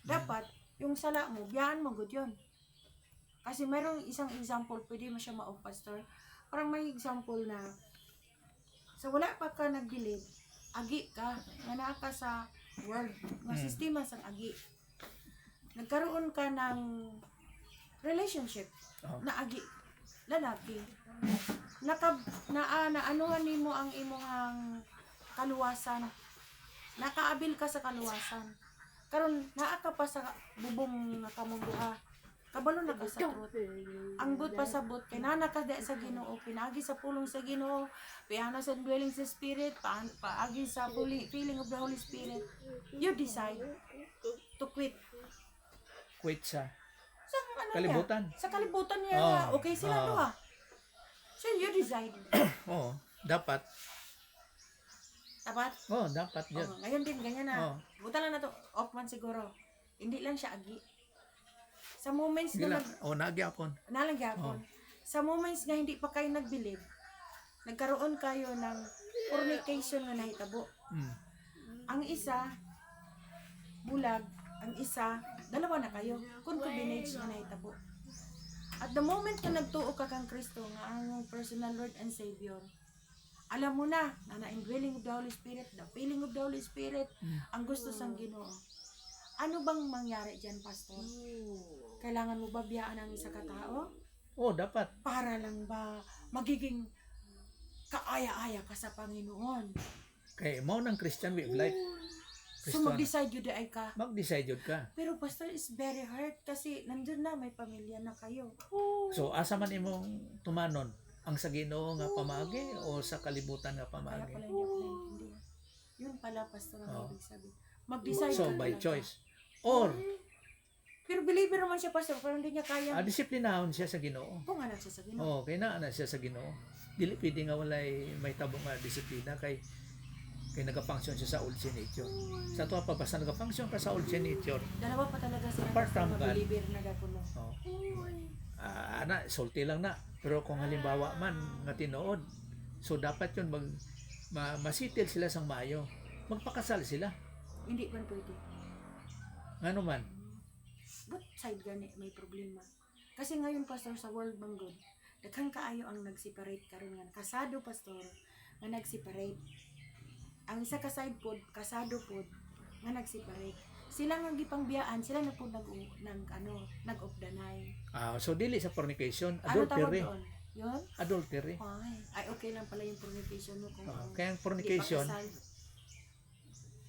Dapat yung sala mo, biyaan mo gud yun. Kasi merong isang example, pwede mo siya maog pastor. Parang may example na sa wala pa ka nagbilib, agi ka, nga naa ka sa world, nga sistema sang agi. Nagkaroon ka ng relationship Oh. na agi, lalaki. Naanuhan nimo ang imong kaluwasan. Nakaabil ka sa kaluwasan. Karon naa ka pa sa bubong nga kamunduha. Kabalo na ka sa truth. Ang good pasabot kay nana ka sa Ginoo, pinagi sa pulong sa Ginoo, piano sa dwelling sa Spirit, paagi sa feeling of the Holy Spirit. You decide to quit. Quit sa Sa ano kalibutan. niya? Sa kalibutan niya Oh, nga, okay sila oh. duha. So you decide. Oo, dapat. Dapat? Dapat yun. Ngayon din ganyan na. Oh. Buta lang na to, off man siguro. Hindi lang siya agi. Sa moments Gila, na nagyapon. nalangyapon. Sa moments nga hindi pa kayo nagbilib, nagkaroon kayo ng fornication nga nahitabo. Mm. Ang isa, bulag. Ang isa, dalawa na kayo. Concubinage nga nahitabo. At the moment na nagtuo ka kang Kristo nga ang personal Lord and Savior, alam mo na indwelling of the Holy Spirit, the feeling of the Holy Spirit, ang gusto sang Ginoo. Ano bang mangyari dyan, Pastor? Kailangan mo ba biyaan ang isa katao? Dapat. Para lang ba magiging kaaya-aya ka sa Panginoon? Kay mo ng Christian way of life. So mag-decide yun ay ka. Mag-decide yun ka. Pero Pastor, is very hard kasi nandun na, may pamilya na kayo. So asa man imong tumanon? Ang sa Ginoo nga pamagi o sa kalibutan nga Kaya pamagi? pala hindi. Yun pala, Pastor, ang Oh. ibig sabihin. Mag-decide So ka by talaga. choice. Or Pero believer naman siya, Pastor, pero hindi niya kaya. disiplinahon siya sa Ginoo. Kung anak siya sa Ginoo. Kay naa na siya sa Ginoo. Dili pwede nga walay may tabong nga disiplina kay nagafunction siya sa old sin nature. Sa tuwa pa basta nagafunction ka sa old sin nature. Dalawa pa talaga sila Apart from na God. believer na gapuno. Oh. Sulti lang na. Pero kung halimbawa man nga tinuod, so dapat yun masitil sila sang maayo. Magpakasal sila. Hindi man pwede. Ngano man? both side gani may problema. Kasi ngayon pastor sa world manggod, daghang kaayo ang nag-separate karon nga kasado pastor nga nag-separate. Ang isa ka side pod, kasado pod nga nag-separate. Sila nga gipangbiyaan, sila na pod nag-off the night. So dili sa fornication, Ano tawag adultery. doon? Yun? Adultery. Ay, okay lang pala yung fornication mo kung Kaya ang fornication, di pa kasal.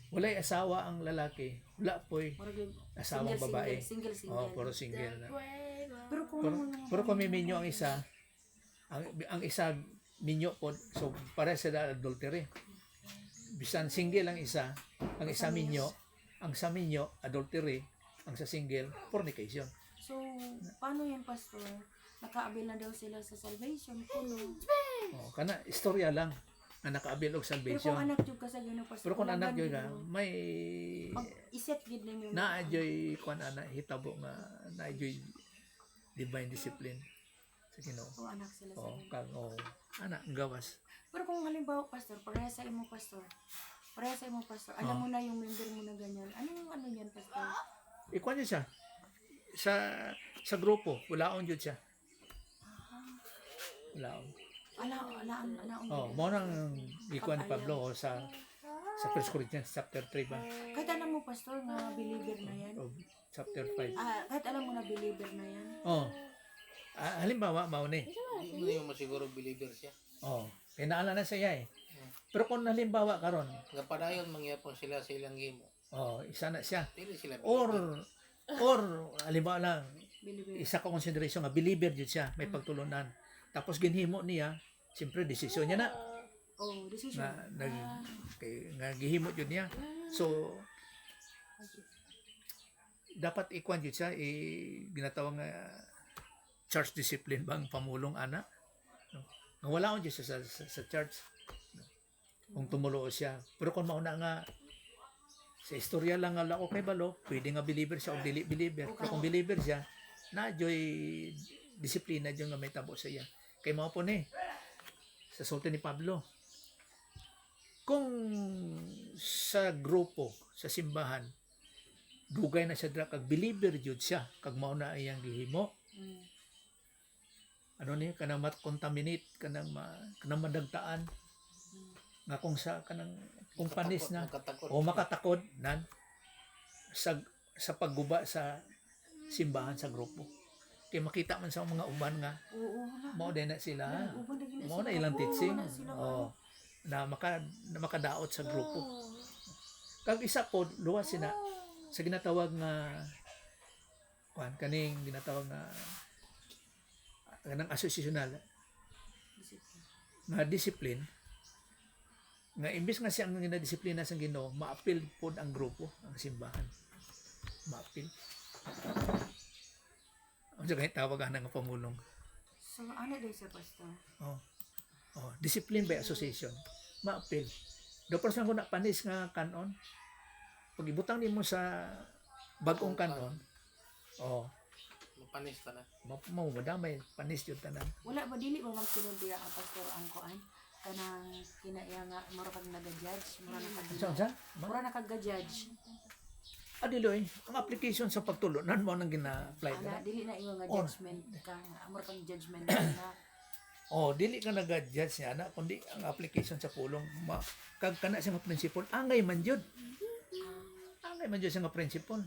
walay asawa ang lalaki, wala po'y Murag yung asawang babae. Single. Puro single na. Pero kung Pero kung may minyo ang isa, ang isa minyo po, so para sa adultery. Bisan single ang isa minyo, ang sa minyo adultery, ang sa single fornication. So, paano yan, pastor? Nakaabil na daw sila sa salvation, kuno. Kana istorya lang nga nakaabil og Pero salvation. kung anak jud ka sa Ginoo, pastor. Pero kung anak kulaban yun ka, ninyo, may mag-iset gid ninyo. na-enjoy kung ana hitabo nga na-enjoy divine discipline sa Ginoo. O anak sila sa Ginoo. Kag anak ang gawas. Pero kung halimbawa, pastor, pareha sa imo, pastor. Alam mo na yung member mo na ganyan. Ano yan, pastor? Ikuan niya siya. Sa grupo, walaon jud siya. Walaon. Mo nang ikuan ni Pablo sa 1 Corinthians chapter 3 ba? Kahit alam mo, pastor, na believer na yan. O chapter 5. Kahit alam mo na believer na yan. Halimbawa, mao ni. Hindi mo masiguro believer siya. Pinaala na siya eh. Pero kung halimbawa karon, Napadayon mangyapon sila sa ilang gimo. isa na siya. Dili sila Or halimbawa lang, Believer. isa ka consideration nga believer jud siya, may pagtulunan. Tapos ginhimo niya, siyempre desisyon niya na Decision. nga gihimo jud niya. So dapat ikuan jud siya ginatawag nga church discipline bang pamulong ana. Nga wala on jud siya sa church. Kung tumulo siya. Pero kung mauna nga sa istorya lang nga ako kay balo, pwede nga believer siya o dili believer. Pero kung believer siya, na-joy disiplina dyan nga may tabo sa iya. Kay mga po ni, sa sultan ni Pablo, kung sa grupo, sa simbahan, dugay na siya dra kag believer jud siya, kag mao na iyang gihimo. Ano ni kanang mat-contaminate, kanang madagtaan. Nga kung sa kanang kung panis na o makatakod nan sa pagguba sa simbahan sa grupo. Kay makita man sa mga uban nga mao din na sila. Mao na ilang teaching. Na makadaot sa grupo. Kag isa po luwas sina sa ginatawag nga kaning ginatawag nga kanang asosyasyonal nga discipline nga imbes nga siya ang ginadisiplina sa Ginoo, maapil pod ang grupo, ang simbahan. Maapil. Ang sagay tawagan nga pamulong. So, ano daw siya, pastor? Discipline by association. Maapil. Do pa ko na panis nga kanon. Pag ibutang nimo sa bag-ong kanon, mapanis ta na. mo madamay panis jud tanan. Wala ba dili ba magsunod diya ang pastor ang kuan? Kanang kinaiya nga mura kag naga-judge, mura nakaga-judge. Adiloy, ang application sa pagtulunan mo nang gina-apply Ana na. dili na ingon nga judgment ka, mura kang judgment na. Dili ka nag-judge niya na kundi ang application sa pulong kag kana siya nga principle angay man jud. Angay man jud siya nga principle.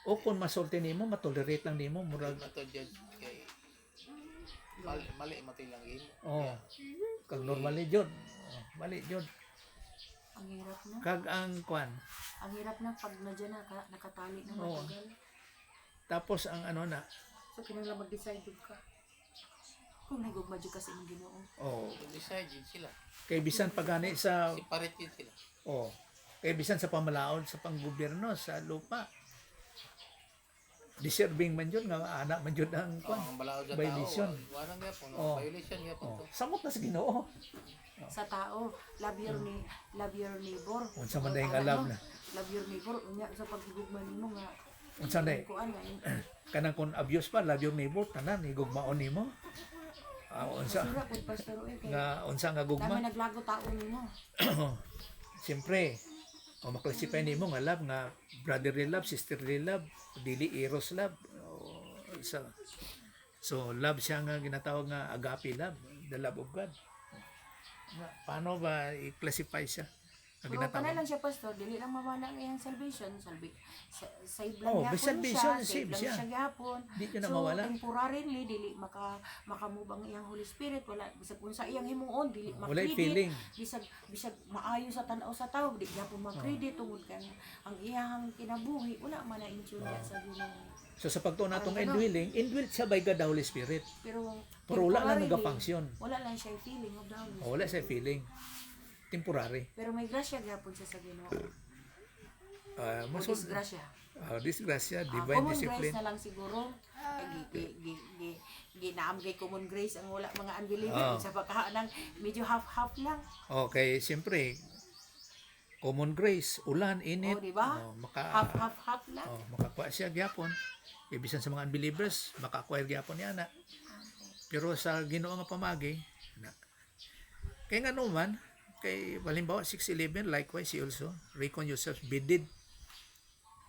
O kung masulti nimo, matolerate lang nimo murag Mato judge kay mali matilang gimo. kag normally jud. Mali jud. Ang hirap na. Kag ang kwan. Ang hirap na pag na dyan nakatali na matagal. Tapos ang ano na. So kinahanglan mag-decide jud ka. Kung nagugma jud kasi imong Ginoo. Decide jud sila. Kay bisan pagani sa Separate jud sila. kay bisan sa pamalaod sa panggobyerno sa lupa. Deserving man jud nga anak man jud ang kwan. Ang balaod sa Violation. tao. Warang gyapon, violation gyapon to. Samot na sa Ginoo. Sa tao, love your neighbor. Unsa man dayong alam na. Love your neighbor unya sa paghigugma nimo nga. Unsa day? Kuan nga. Kanang kun abuse pa love your neighbor tanan higugmaon nimo. Unsa Sura pud pastor kay nga unsa nga dami gugma? naglago tao nimo. Siyempre O maklasify nimo nga love nga brotherly love, sisterly love, dili eros love. So love siya nga ginatawag nga agape love, the love of God. Paano ba i-classify siya? Ang Pero ginatawag. lang siya, pastor, dili lang mawala ang iyang salvation. Save lang Oh, gyapon salvation, siya, save lang siya. siya gyapon. Di siya na So, mawala. temporarily, dili makamubang iyang Holy Spirit. Wala, bisag kung sa iyang himuon, dili Wala makredit. feeling. Bisag maayo sa tanaw sa tao, di gyapon makredit. Tungod kan ang iyang kinabuhi, wala man na intune sa Ginoo. So sa pagtuon natong Parang indwelt siya by God the Holy Spirit. Pero Wala lang temporarily, nagafunction. wala lang siya feeling of the Holy Spirit. Wala siya feeling. Temporary. Pero may grasya gyapon siya sa Ginoo. O Masul disgrasya. disgrasya, divine Common discipline. grace na lang siguro. Ginaam kay common grace ang wala mga unbeliever. Sa pagkahanang medyo half-half lang. Okay, siyempre, common grace, ulan, init. O, diba? Half-half lang. Makakuha siya gyapon. Ibisan sa mga unbelievers, maka-acquire gyapon niya na. Pero sa Ginoo nga pamagi, na. Kaya nga naman, kay halimbawa 6:11, likewise you also reckon yourselves bidded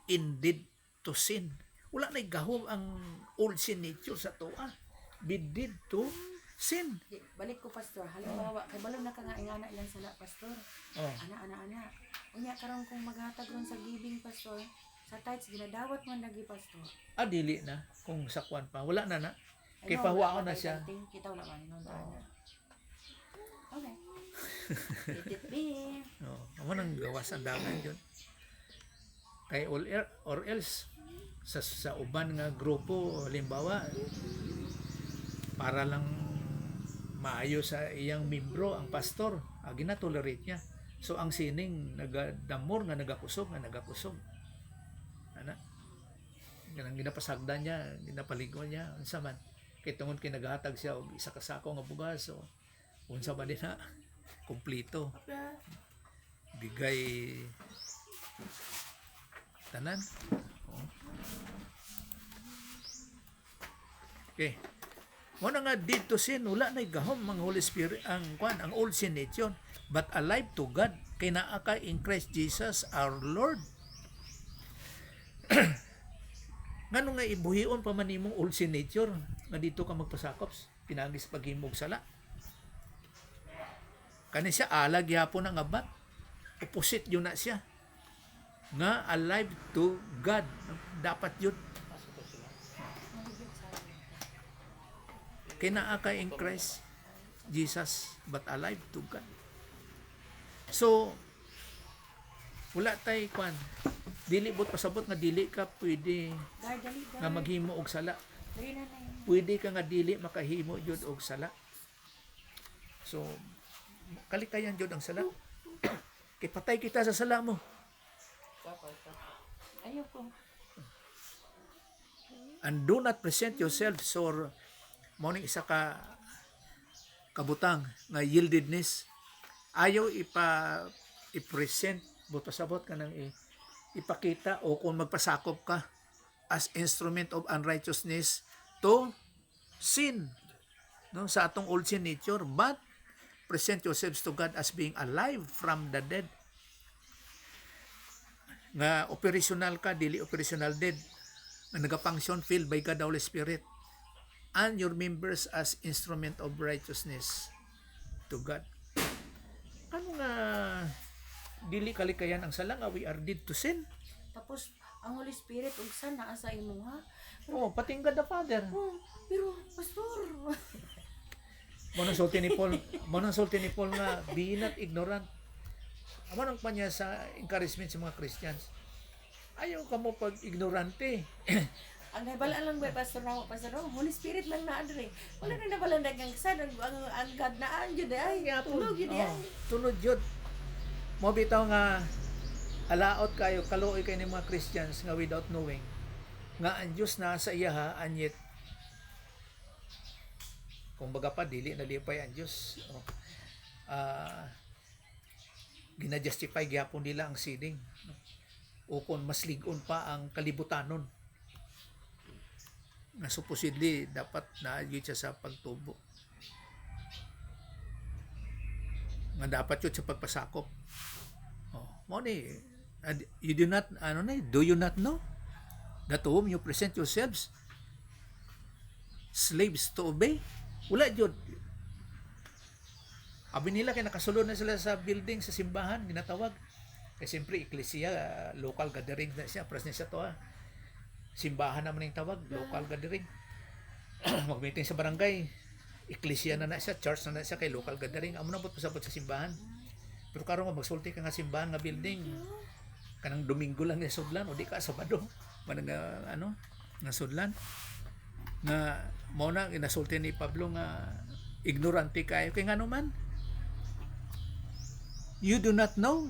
indeed to sin. Wala na gahom ang old sin nature sa tuwa. Bidded to sin. Balik ko, pastor. Halimbawa, kay balon na ka nga ingana ilang sala, pastor. Oh. Ana. Unya karon kung maghatag ron sa giving, pastor, sa tithes ginadawat man lagi, pastor. Dili na kung sakwan pa. Wala na. Kay Ano, pahuwaon wala na siya. Kita wala man nun tayo. Okay. Let it be. Amo nang gawas ang dagan yun. Kay or else sa uban nga grupo halimbawa para lang maayo sa iyang membro ang pastor, ginatolerate niya. So ang sining nagadamor nga nagakusog. Ana. Ganang ginapasagdan niya, ginapaligo niya, unsa man. Kay tungod kay naghatag siya og isa ka sako nga bugas, so unsa ba din na kumplito. Bigay tanan. Oh. Okay. Mo na nga dito sin wala na gahom ang Holy Spirit ang old sin nature, but alive to God kay naa ka in Christ Jesus our Lord. Ngano nga ibuhion pa man nimong old sin nature nga dito ka magpasakops pinagis paghimog sala. Kani siya alag yapon ang abat. Opposite yun na siya. Nga alive to God. Dapat yun. Kinaa ka in Christ Jesus but alive to God. So wala tay kwan. Dili bot pasabot nga dili ka pwede nga maghimo og sala. Pwede ka nga dili makahimo jud og sala. So kalikayan jud ang sala. Kay patay kita sa sala mo. Ayoko. And do not present yourself so morning isa ka kabutang nga yieldedness. Ayaw i-present but pasabot ka nang ipakita o kung magpasakop ka as instrument of unrighteousness to sin, no, sa atong old sin nature, but present yourselves to God as being alive from the dead. Nga operational ka, dili operational dead. Nga nagafunction filled by God the Holy Spirit. And your members as instrument of righteousness to God. Ano nga dili kalikayan ang sala nga we are dead to sin? Tapos, ang Holy Spirit, ugsan naa sa imo, ha? Oh, pati God the Father. Pero, pastor, Manang sulti ni Paul nga be not ignorant. Amo nang pa niya sa encouragement sa mga Christians. Ayaw ka mo pag ignorante. ang nabala lang ba, pastor, Holy Spirit lang na adre. Wala na nabalang dagang sad, ang God na anjud ay, tulog yun ay. Tunod yun. Mo bitaw nga alaot kayo, kaluoy kayo ng mga Christians nga without knowing nga ang Diyos na sa iya ha, anyit kung baga pa dili nalipay ang Diyos. Gina-justify gyapon nila ang sinning. O kung mas ligon pa ang kalibutanon na supposedly dapat naayod siya sa pagtubo. Nga dapat yun sa pagpasakop. Mo ni You do not, do you not know that to whom you present yourselves slaves to obey? Wala jud. Abi nila kay nakasulod na sila sa building, sa simbahan, ginatawag. Kaya siyempre, eklesiya, local gathering na siya, pras niya to simbahan naman yung tawag, local gathering. Mag-meeting sa barangay, eklesiya na siya, church na siya, kay local gathering. Amo na po pasabot sa simbahan. Pero karon nga magsulti ka nga simbahan nga building, kanang Domingo lang nga sudlan, o di ka Sabado, manang nga sudlan. Nga, mao na, inasulti ni Pablo nga, ignorante kayo. Kaya nga naman, you do not know,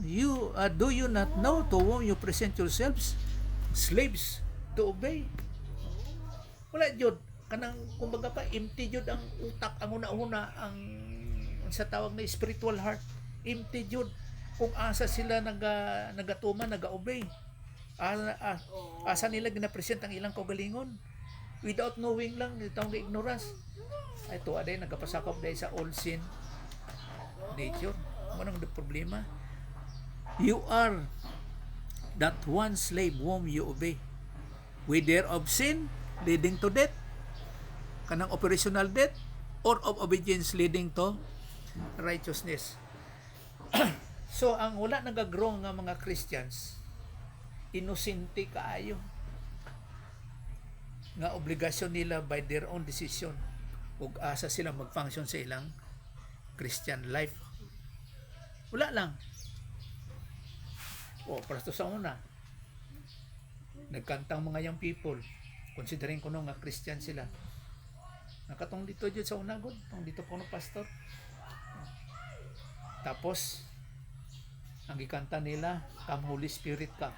do you not know to whom you present yourselves slaves to obey? Wala jud, kanang kumbaga pa empty jud ang utak, ang una-una, ang sa tawag na spiritual heart, empty jud kung asa sila nagatuman, naga-obey. Asa nila gina-present ang ilang kaugalingon without knowing lang, itong ignorance. Ito aday nagapasakop dahil sa old sin nature. Anong problema? You are that one slave whom you obey, whether of sin leading to death, kanang operational death, or of obedience leading to righteousness. So ang wala nagagrow nga mga Christians, inosente kaayo nga obligasyon nila by their own decision ug asa sila mag-function sa ilang Christian life. Wala lang. Para to sa una, nagkantang mga young people, considering ko nga Christian sila. Nakatong dito dyan sa una, God. Tong dito po ng pastor. Tapos, ang ikanta nila, Come Holy Spirit ka.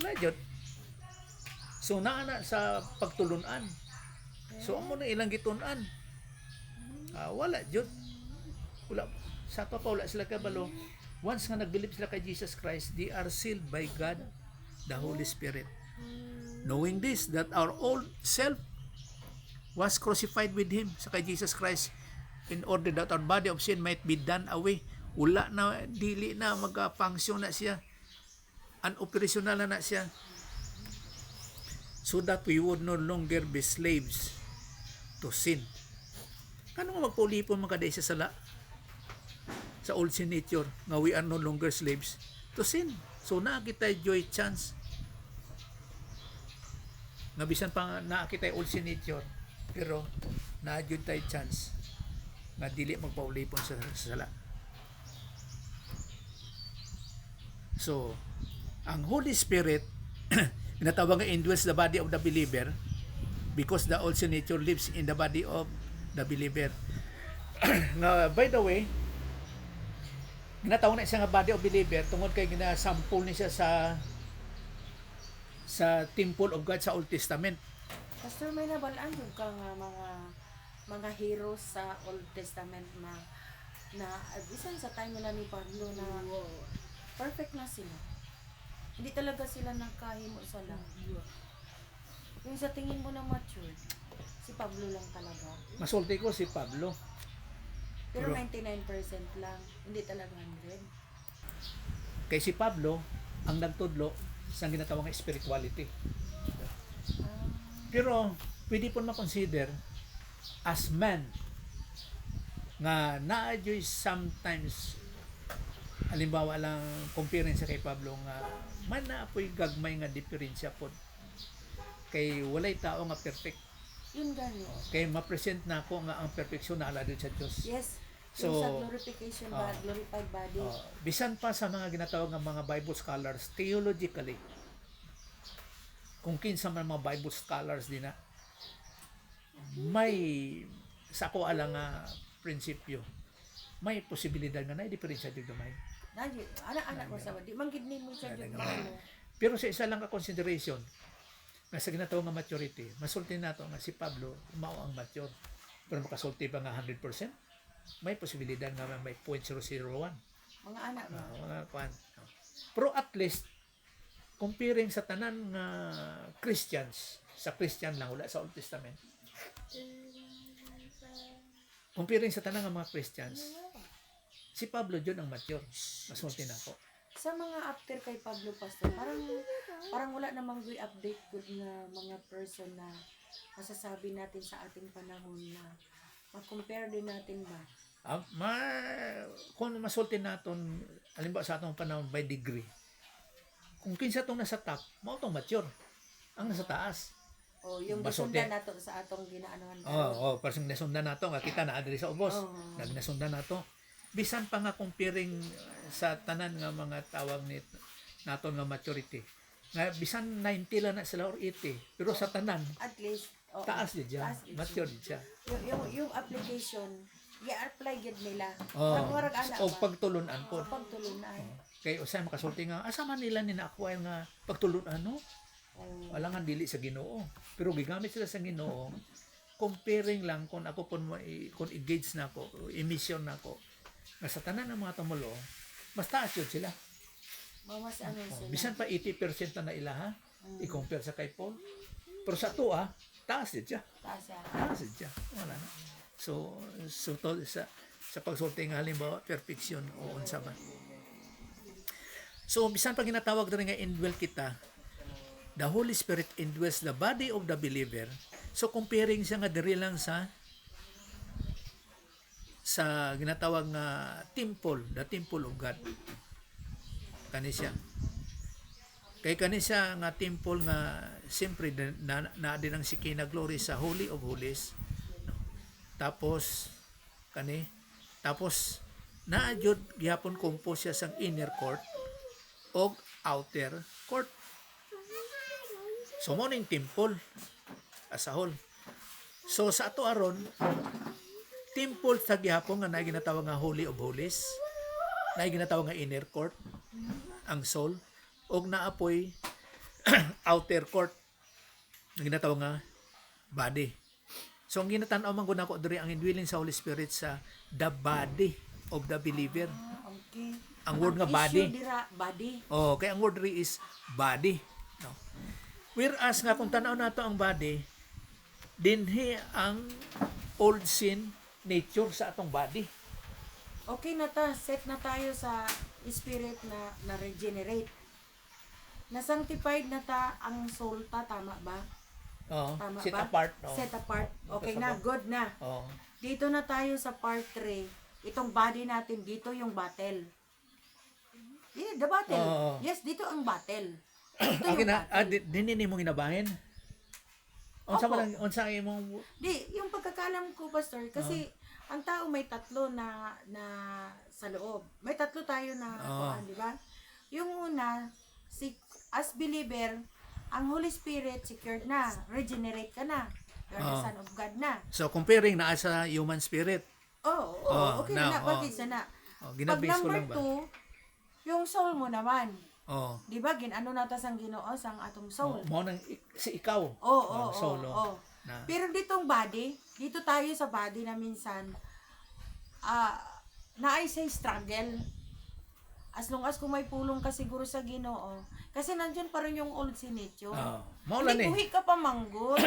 Wala dyan. So, naana sa pagtulunan. So, amo na ilang gitunan. Wala dyan. Wala. Sa pa wala sila kabalo. Once nga nag-believe sila kay Jesus Christ, they are sealed by God, the Holy Spirit. Knowing this, that our old self was crucified with Him sa kay Jesus Christ, in order that our body of sin might be done away. Wala na, dili na mag-function na siya. Unoperational na siya. So that we would no longer be slaves to sin. Kano nga magpulipon mga kaday sa sala? Sa old sin nature, nga we are no longer slaves to sin. So nakita joy chance. Nga bisan pa nakita old sin nature, pero na-joy tayo chance nga dili magpaulipon sa sala. So, ang Holy Spirit ginatawag nga indwells the body of the believer because the old sin nature lives in the body of the believer. Nga, by the way, ginatawag na siya nga body of believer tungod kay ginasample ni siya sa temple of God sa Old Testament. Pastor, may nabalaan yung ka nga mga heroes sa Old Testament na bisan sa time nila ni Pablo na perfect na sila. Hindi talaga sila nakahimo sa lahat. Yung sa tingin mo na mature, si Pablo lang talaga. Masulti ko si Pablo. Pero 99% lang, hindi talaga 100. Kay si Pablo, ang nagtudlo sa ginatawag nga spirituality. Pero pwede po ma-consider as man nga na-adjust sometimes, halimbawa lang comparing sa kay Pablo nga man na apoy gagmay nga diferensya po kay walay tao nga perfect. Yun gani. Kay ma-present na ako nga ang perfeksyon na ala din sa Diyos. Yes. So, yung sa glorification glorified body. Bisan pa sa mga ginatawag ng mga Bible scholars theologically, kung kinsa man mga Bible scholars din na may sa ko ala nga prinsipyo, may posibilidad nga na diferensya jud gamay. Anak-anak ko sa di manggid nimo siya jud. Pero sa isa lang ka consideration nga sa ginatawag nga maturity, masulti nato nga si Pablo mao ang mature. Pero makasulti pa nga 100%, may posibilidad nga may 0.001. Mga anak mo. Mga kwan. Pero at least comparing sa tanan nga Christians, sa Christian lang wala sa Old Testament. Comparing sa tanan nga mga Christians, Si Pablo John ang mature. Masulti na ako. Sa mga after kay Pablo Pastor, parang wala namang update good na mga person na masasabi natin sa ating panahon na mag-compare din natin ba? Kung masulti naton, alimbawa sa atong panahon by degree, kung kinsa tong nasa top, mao tong mature. Ang nasa taas. O yung Masulti. gisundan nato sa atong ginaanuhan. Parang nasundan nato nga kita na adri sa ubos. Nagnasundan nato. Bisan pa nga comparing sa tanan nga mga tawag ni naton nga maturity. Nga bisan 90 lang na sila or 80, pero sa tanan At least, taas di siya, taas di mature di siya. yung application, i-apply gid nila. Oh, Murag ana o ba? pagtulunan po. Pagtulunan. Kay usay makasulti nga asa man nila ni na-acquire nga pagtulunan no? Oh. Wala nga dili sa Ginoo. Pero gigamit sila sa Ginoo. Comparing lang kung ako kung engage na ako, emission na ako. Nga sa tanan ng mga tumulo, mas taas yun sila. Mas ano sila. Bisan pa 80% na ila ha. I-compare sa kay Paul. Pero sa tuwa, taas din siya. Taas siya. Taas din siya. Wala na. So sa pagsulti nga halimbawa, perfection o unsa man. So, bisan pag ginatawag rin nga indwell kita, the Holy Spirit indwells the body of the believer. So, comparing siya nga diri lang sa ginatawag nga temple, the temple of God. Kani siya. Kay kani siya nga temple nga siyempre na din ang Shekinah glory sa Holy of Holies. No? Tapos naa jud gihapon compose siya sang inner court o outer court. So mo ning temple as a whole. So sa ato aron temple sa gihapon nga naay ginatawag nga Holy of Holies, naay ginatawag nga inner court ang soul, og naapoy outer court nga ginatawag nga body. So ang ginatan-aw man gud nako diri ang indwelling sa Holy Spirit sa the body of the believer. Okay. Ang word nga body. Issue dira, body. Oh, kay ang word diri is body. No. Whereas nga kung tanaw nato ang body, dinhi ang old sin nature sa atong body. Okay na ta, set na tayo sa spirit na regenerate. Na sanctified na ta ang soul ta, tama ba? Oh, Tama set ba? apart. Oh. Set apart. Okay na, good na. Oh. Dito na tayo sa part 3. Itong body natin, dito yung battle. Yeah, the battle. Oo. Yes, dito ang battle. Dito Okay yung na, battle. dinhi mo ginabahin. Unsa Opo. man unsa imong Di, yung pagkakalam ko, Pastor, kasi ang tao may tatlo na sa loob. May tatlo tayo na kuan, di ba? Yung una, as believer, ang Holy Spirit secured na, regenerate ka na. You're the Son of God na. So comparing naa sa human spirit. Okay now, na, bakit na. Oh, Pag ginabase ko number lang ba? 2, yung soul mo naman. Oh. Di ba, ginano natas ang Ginoo sang atong soul. Mo nang si ikaw. Solo. Na. Pero ditong body, dito tayo sa body na minsan, naay say struggle. As long as kung may pulong ka siguro sa Ginoo, kasi nandiyan pa rin yung old sin nature. Mao lang ni. Buhi ka pa manggod.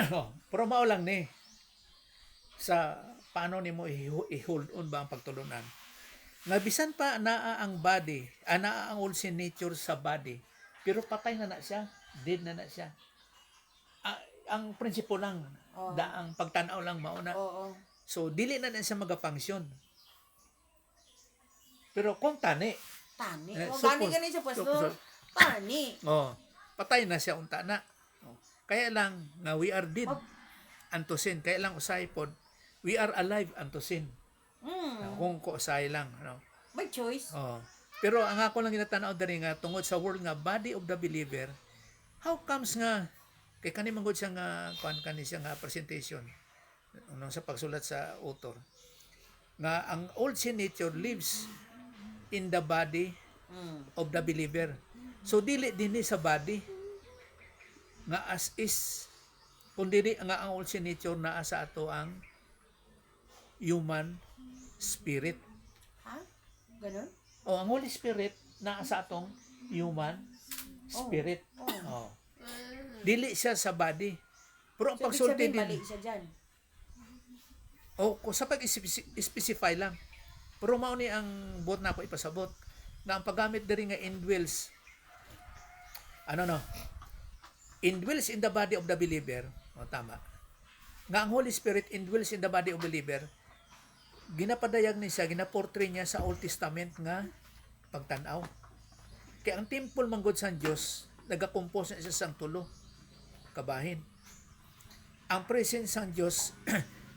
Pero mao lang ni. Sa paano nimo i-hold on ba ang pagtulunan? Nga bisan pa naa ang body, naa ang old sin nature sa body, pero patay na siya, dead na siya. Ang prinsipo lang, ang pagtanaw lang mauna. Oo. So dili na siya magafunction. Pero kung tani, Tani. Eh, O, so, gani gani siya, Pastor. Tani. patay na siya unta na. Kaya lang nga we are dead unto sin. Kaya lang usay pod, we are alive unto sin. Kung ko usay lang, no. May choice. Pero ang ako lang ginatanaw diri nga tungod sa word nga body of the believer, how comes nga kay kani manggod siya nga kani siya nga presentation unang sa pagsulat sa author nga ang old sin nature lives in the body of the believer. So dili dinhi sa body nga as is kun dili nga ang old sin nature naa sa ato ang human spirit. Ha? Ganon? O ang Holy Spirit naa sa atong human spirit. Dili siya sa body. Pero ang So, ibig pagsulti sabihin, mali din siya dyan. o kung sa pag-specify lang Pero mao ni ang buot na ako ipasabot nga ang paggamit diri nga indwells indwells in the body of the believer. Tama. Nga ang Holy Spirit indwells in the body of the believer. Ginapadayag ni siya, ginaportray niya sa Old Testament nga pagtanaw. Kaya ang temple manggod sa Dios nagakompose na siya sang tulo kabahin. Ang presence sang Dios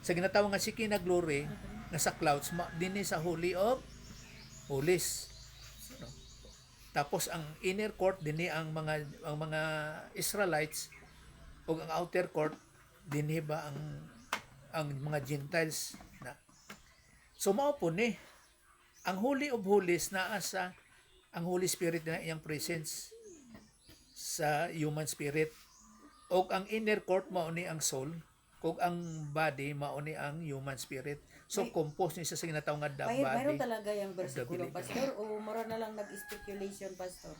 sa ginatawag nga Shekinah glory nga sa clouds dinhi sa Holy of Holies. No? Tapos ang inner court dinhi ang mga Israelites ug ang outer court dinhi ba ang mga Gentiles na. So mao po ni ang Holy of Holies naa sa ang Holy Spirit na iyang presence sa human spirit. O ang inner court mao ni ang soul, kung ang body mao ni ang human spirit. So composed ni siya sa ginatawag nga the body. Mayroon talaga yung bersikulo, believer. pastor, o mura na lang nag-speculation, pastor?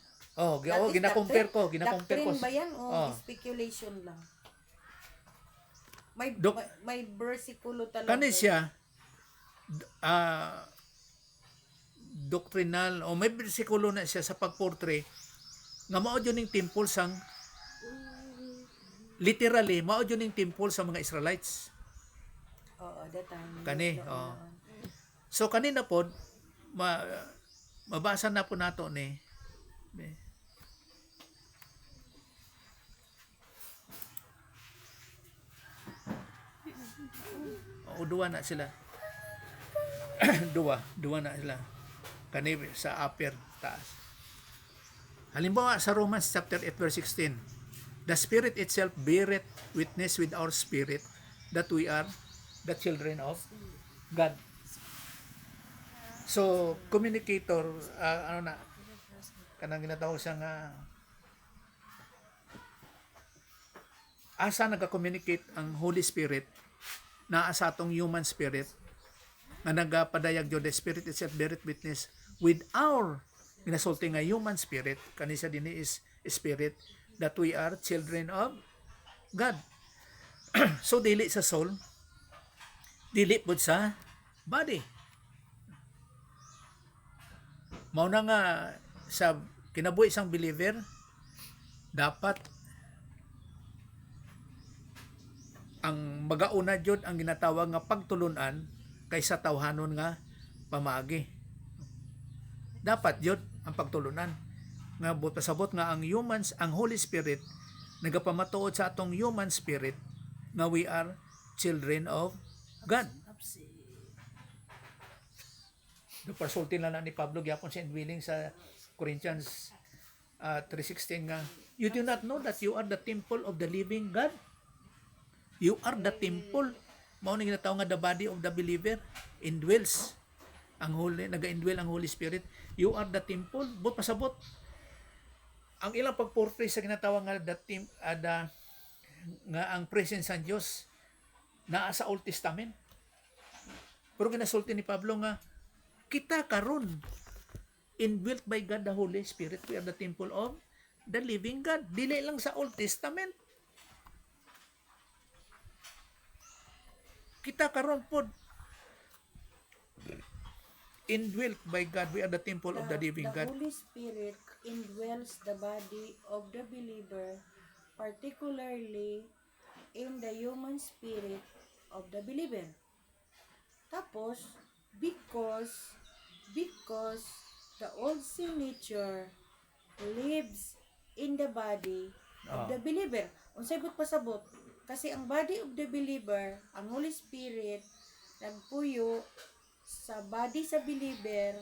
Gina-compare ko. Doctrine ba yan o speculation lang? May bersikulo talaga. Kani siya doctrinal o may bersikulo na siya sa pagportray nga mao jud ning temple sang literally mao jud ning temple sa mga Israelites. Oo, that time. Kani, So kanina pod mabasa na po nato ni duwa na sila. duwa na sila. Kani sa upper taas. Halimbawa sa Romans chapter 8 verse 16. The Spirit itself beareth witness with our spirit that we are the children of God. So, communicator, kanang ginatawag siya nga, asa nagka-communicate ang Holy Spirit na sa atong human spirit nga nagapadayag jud the Spirit itself beareth witness with our ginasulti nga human spirit kanisa dinhi is spirit that we are children of God. So dili sa soul, dili pud sa body. Mao na nga sa kinabuhi isang believer dapat ang magauna jud ang ginatawag nga pagtulunan kaysa tawhanon nga pamagi. Dapat jud ang pagtulunan nga pasabot nga ang humans, ang Holy Spirit nagapamatuod sa atong human spirit nga we are children of God. Pasulti na ni Pablo gyapon sa indwelling sa Corinthians 3:16 nga you do not know that you are the temple of the living God. You are the temple. Mao ni ginatawag nga the body of the believer indwells ang holy, naga-indwell ang Holy Spirit. You are the temple. But pasabot ang ilang pagportray sa ginatawag nga nga ang presence ng Dios naa sa Old Testament. Pero ginasulti ni Pablo nga kita karon indwelt by God the Holy Spirit. We are the temple of the living God. Dili lang sa Old Testament. Kita karon pod indwelt by God. We are the temple of the living God. The Holy Spirit indwells the body of the believer, particularly in the human spirit of the believer. Tapos, because the old sin nature lives in the body of the believer. Unsay but pasabot? Kasi ang body of the believer, ang Holy Spirit, nagpuyo sa body sa believer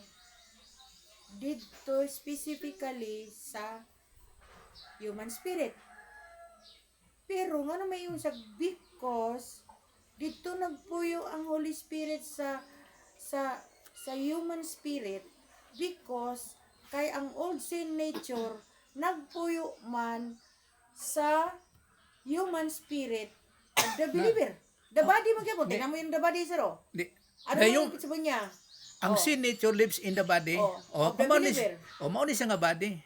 dito specifically sa human spirit. Pero nga na may yung sa because dito nagpuyo ang Holy Spirit sa human spirit because kay ang old sin nature nagpuyo man sa human spirit of the believer. The body magyapon. Tingnan mo yung the body sir. Ano yung sabi niya? Ang sin nature lives in the body. Of the believer. Mao ni siya nga body.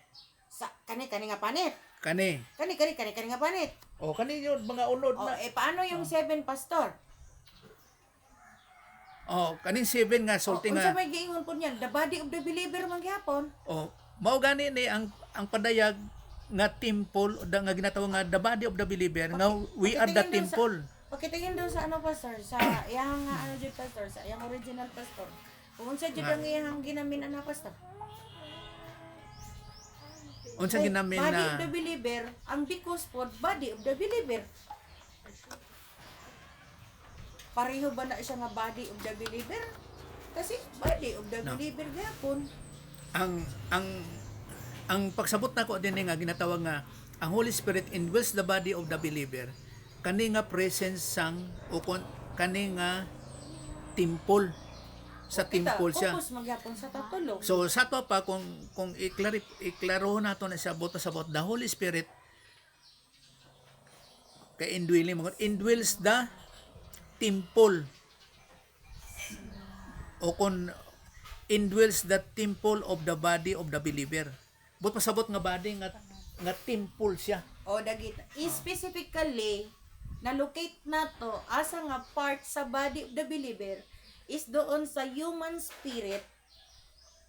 Sa kani nga panit. Kani Nga panit. kani yun mga unod na. Paano yung 7 pastor? Oh, kaning 7 nga sulti Unsa nga. may giingon po niyan? The body of the believer man gyapon. Oh, mao gani ni ang padayag nga temple nga ginatawag nga the body of the believer nga we are the Pakitingin doon temple. Pakitingin doon sa ano pastor, sa iyang ano jud pastor, sa iyang original pastor. Kung unsa jud ang iyang ginamin ana pastor. Unsa ginamin Body na of the believer, ang because pod body of the believer. Pareho ba na siya nga body of the believer? Kasi body of the No. believer gyapon. ang pagsabot nako din nga ginatawag nga ang Holy Spirit indwells the body of the believer kani nga presence sang o kani nga temple sa temple siya. Focus magyapon sa tatulog. So sa to pa kung iklaro nato na sa buto sa the Holy Spirit kay indwelling mo indwells the temple o kung indwells the temple of the body of the believer. But pasabot nga body nga temple siya. O dagit specifically na-locate nato asa nga part sa body of the believer is doon sa human spirit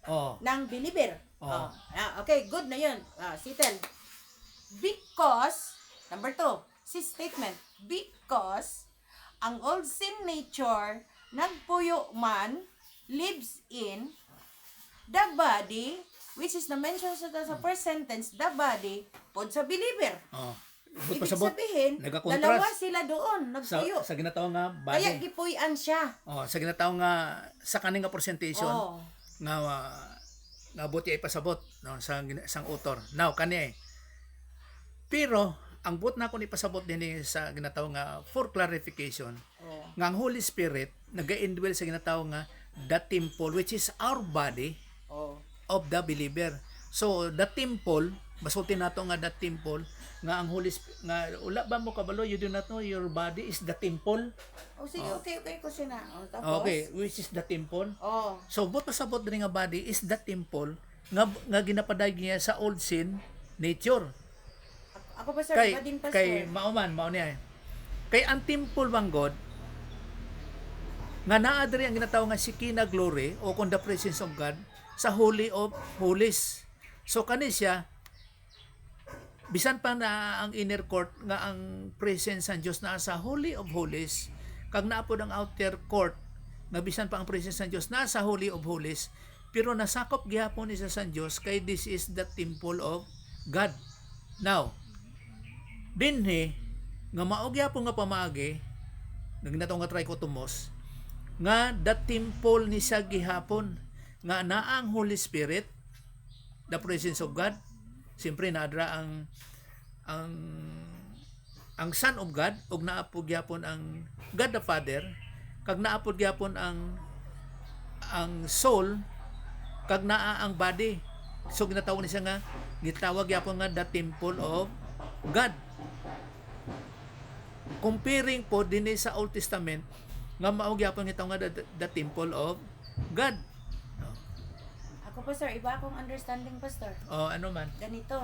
Oh. ng believer. Oh. Okay, good na yun. Sitel. Because, number 2, si statement, because ang old sin nature nagpuyo man lives in the body, which is na-mention sa first sentence, the body, pod sa believer. Oh. But Ibig pasabot sabihin, nagakontrast dalawa sila doon, sa nagpuyo. sa ginatawag nga Kaya body. gipuyan siya. Oh, sa ginatawag nga sa kaning nga presentation Oh. nga buti ay pasabot no sang author. Now kani pero ang but na ko ni pasabot din sa ginatawag nga for clarification Oh. nga ang Holy Spirit naga-indwell sa ginatawag nga the temple which is our body Oh. of the believer. So the temple basulti nato nga the temple nga ang Holy nga wala ba mo kabalo you do not know your body is the temple. Oh, sige, okay ko siya na. Oh, tapos? Okay, which is the temple. Oh. So, but pasabot din nga body is the temple nga ginapaday niya sa old sin nature. Ako pa sir, Kay iba din pastor. kay mao niya. Kay ang temple bang God nga naa diri ang ginatawag nga Shekinah glory o kung the presence of God sa Holy of Holies. So kani siya bisan pa na ang inner court nga ang presence ng Dios naa sa Holy of Holies kag naa pod ang outer court nga bisan pa ang presence ng Dios naa sa Holy of Holies pero nasakop gihapon isa sa Dios kay this is the temple of God. Now dinhi nga mao gyapon nga pamaagi nagnataw nga trichotomos nga the temple ni sa gihapon nga naa ang Holy Spirit, the presence of God. Siyempre naadra ang Son of God ug naa po gyapon ang God the Father kag naa po gyapon ang soul kag naa ang body. So ginatawag ni siya nga gitawag gyapon nga the temple of God. Comparing po dinhi sa Old Testament nga mao gyapon gitawag nga the temple of God. Ako pastor, iba akong understanding pastor. O ano man. Ganito.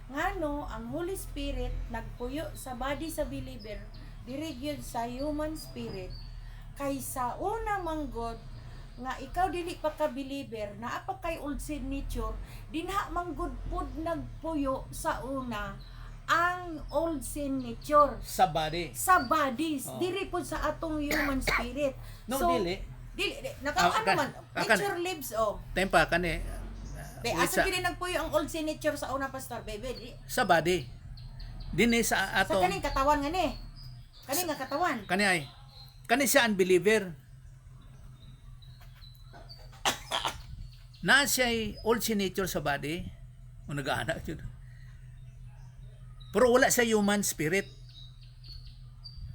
Ngano ang Holy Spirit nagpuyo sa body sa believer, diri gyud sa human spirit kaysa una manggod nga ikaw dili pa ka believer naa pa kay old sin nature dinha manggod pud nagpuyo sa una ang old sin nature Sa body. sa bodies Oh. diri pud sa atong human spirit. No, So, dili. naka ano man akan- nature lives oh. Tempa kani Be, with asa sa, gini nagpuyo ang old sin nature sa una pastor baby di sa body. Dinhi sa sa atong kaning katawan nga ni. Kani nga katawan. kani siya unbeliever. Na siya old sin nature sa body o nag-anak yun. Pero wala sa human spirit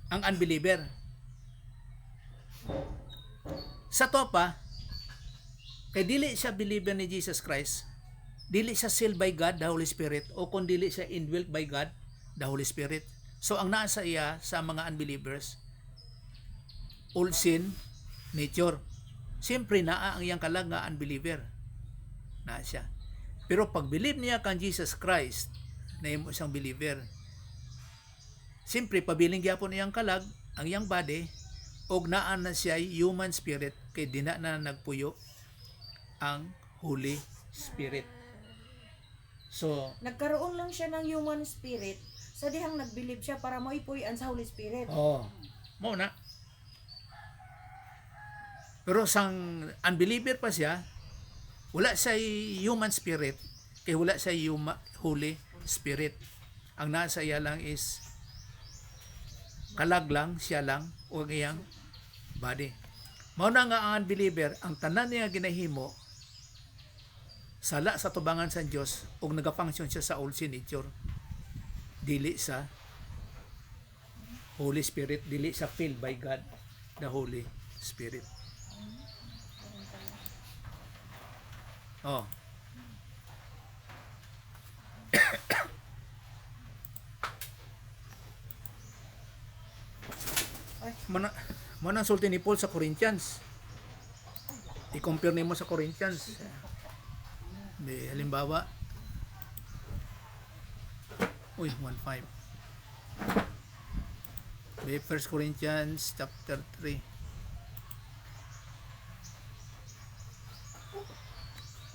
ang unbeliever. Sa to pa, kay dili siya believer ni Jesus Christ, dili siya sealed by God, the Holy Spirit, o kung dili siya indwelt by God, the Holy Spirit. So ang naa sa iya sa mga unbelievers, old sin nature. Siyempre naa ang iyang kalag nga unbeliever. Na siya. Pero pag believe niya kang Jesus Christ, na imo siyang believer. Siyempre pabiling gyapon iyang kalag, ang iyang body, og naa na siya human spirit kay dina na nagpuyo ang Holy Spirit. So, Nagkaroon lang siya ng human spirit sa dihang nagbilib siya para maipuy-an sa Holy Spirit. mo na. Pero sang unbeliever pa siya, wala siya human spirit, kay wala siya Holy Spirit. Ang nasa iya lang is kalag lang, siya lang, o ang iyang body. Mao na nga ang unbeliever, ang tanan niya ginahimo, sala sa tubangan sa Dios ug nagafunction siya sa old sin nature, dili sa Holy Spirit, dili sa filled by God, the Holy Spirit. Oh. Mana sulti ni Paul sa Corinthians. I-compare nimo sa Corinthians. Di halimbawa, 1:5. Di 1 Corinthians chapter 3.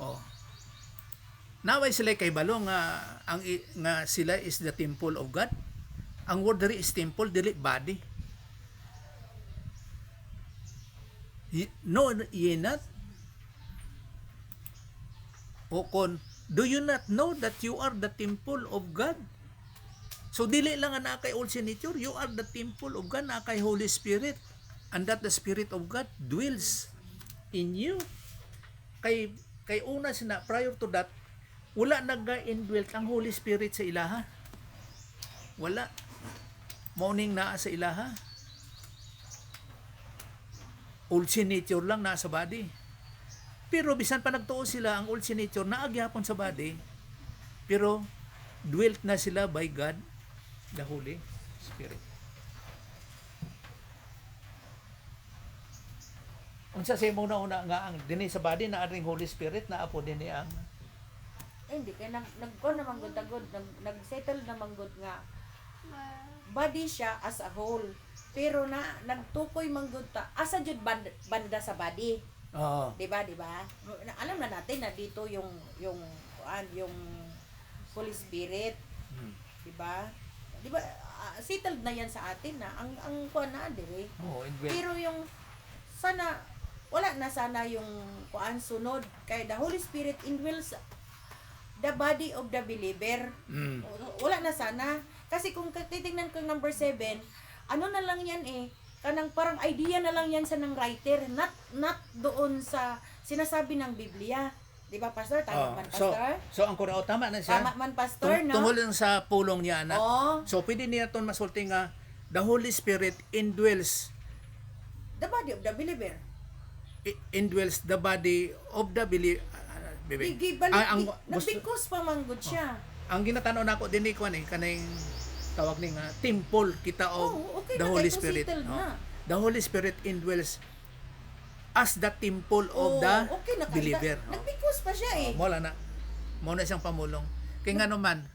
Oh. Naway sila kay balo nga nga sila is the temple of God. Ang word diri is temple, dili body. No, ye not. O kon, do you not know that you are the temple of God? So dili lang na kay old sin nature, you are the temple of God, na kay Holy Spirit, and that the Spirit of God dwells in you. Kay una sina, prior to that, wala nag-indwelt ang Holy Spirit sa ilaha. Wala. Morning naa sa ilaha. Old sin nature lang nasa body. Pero bisan pa nagtuo sila, ang old sin nature naagyapon sa body, pero dwelt na sila by God, the Holy Spirit. Unsa sa imong nauna nga ang dinhi sa body na aring Holy Spirit na apo dinhi ang Hindi kay nagko naman gud nag-settle naman gud nga body siya as a whole. Pero nagtukoy man gud ta asa jud banda sa body. Di ba? Alam na natin na dito yung Holy Spirit. Di ba? Settled na yan sa atin na ang kuan na dire. Pero yung sana wala na sana yung kuan sunod kay the Holy Spirit indwells the body of the believer. Wala na sana kasi kung titingnan ko number 7, ano na lang yan kanang parang idea na lang yan sa ng writer, not doon sa sinasabi ng Biblia. Di ba, Pastor? Tama man, Pastor? So ang kurao tama na siya. Tama man, Pastor, no? Tungkol lang sa pulong niya na. So pwede niya ton masulti nga the Holy Spirit indwells the body of the believer. Indwells the body of the believer. Nagpikos pa man gud siya. Ang ginatanaw nako dinhi ko kanang tawag ni nga temple kita of okay the na, Holy Spirit. The Holy Spirit indwells as the temple of the believer. Nagpikos pa siya Mo na siyang pamulong. Kay nga naman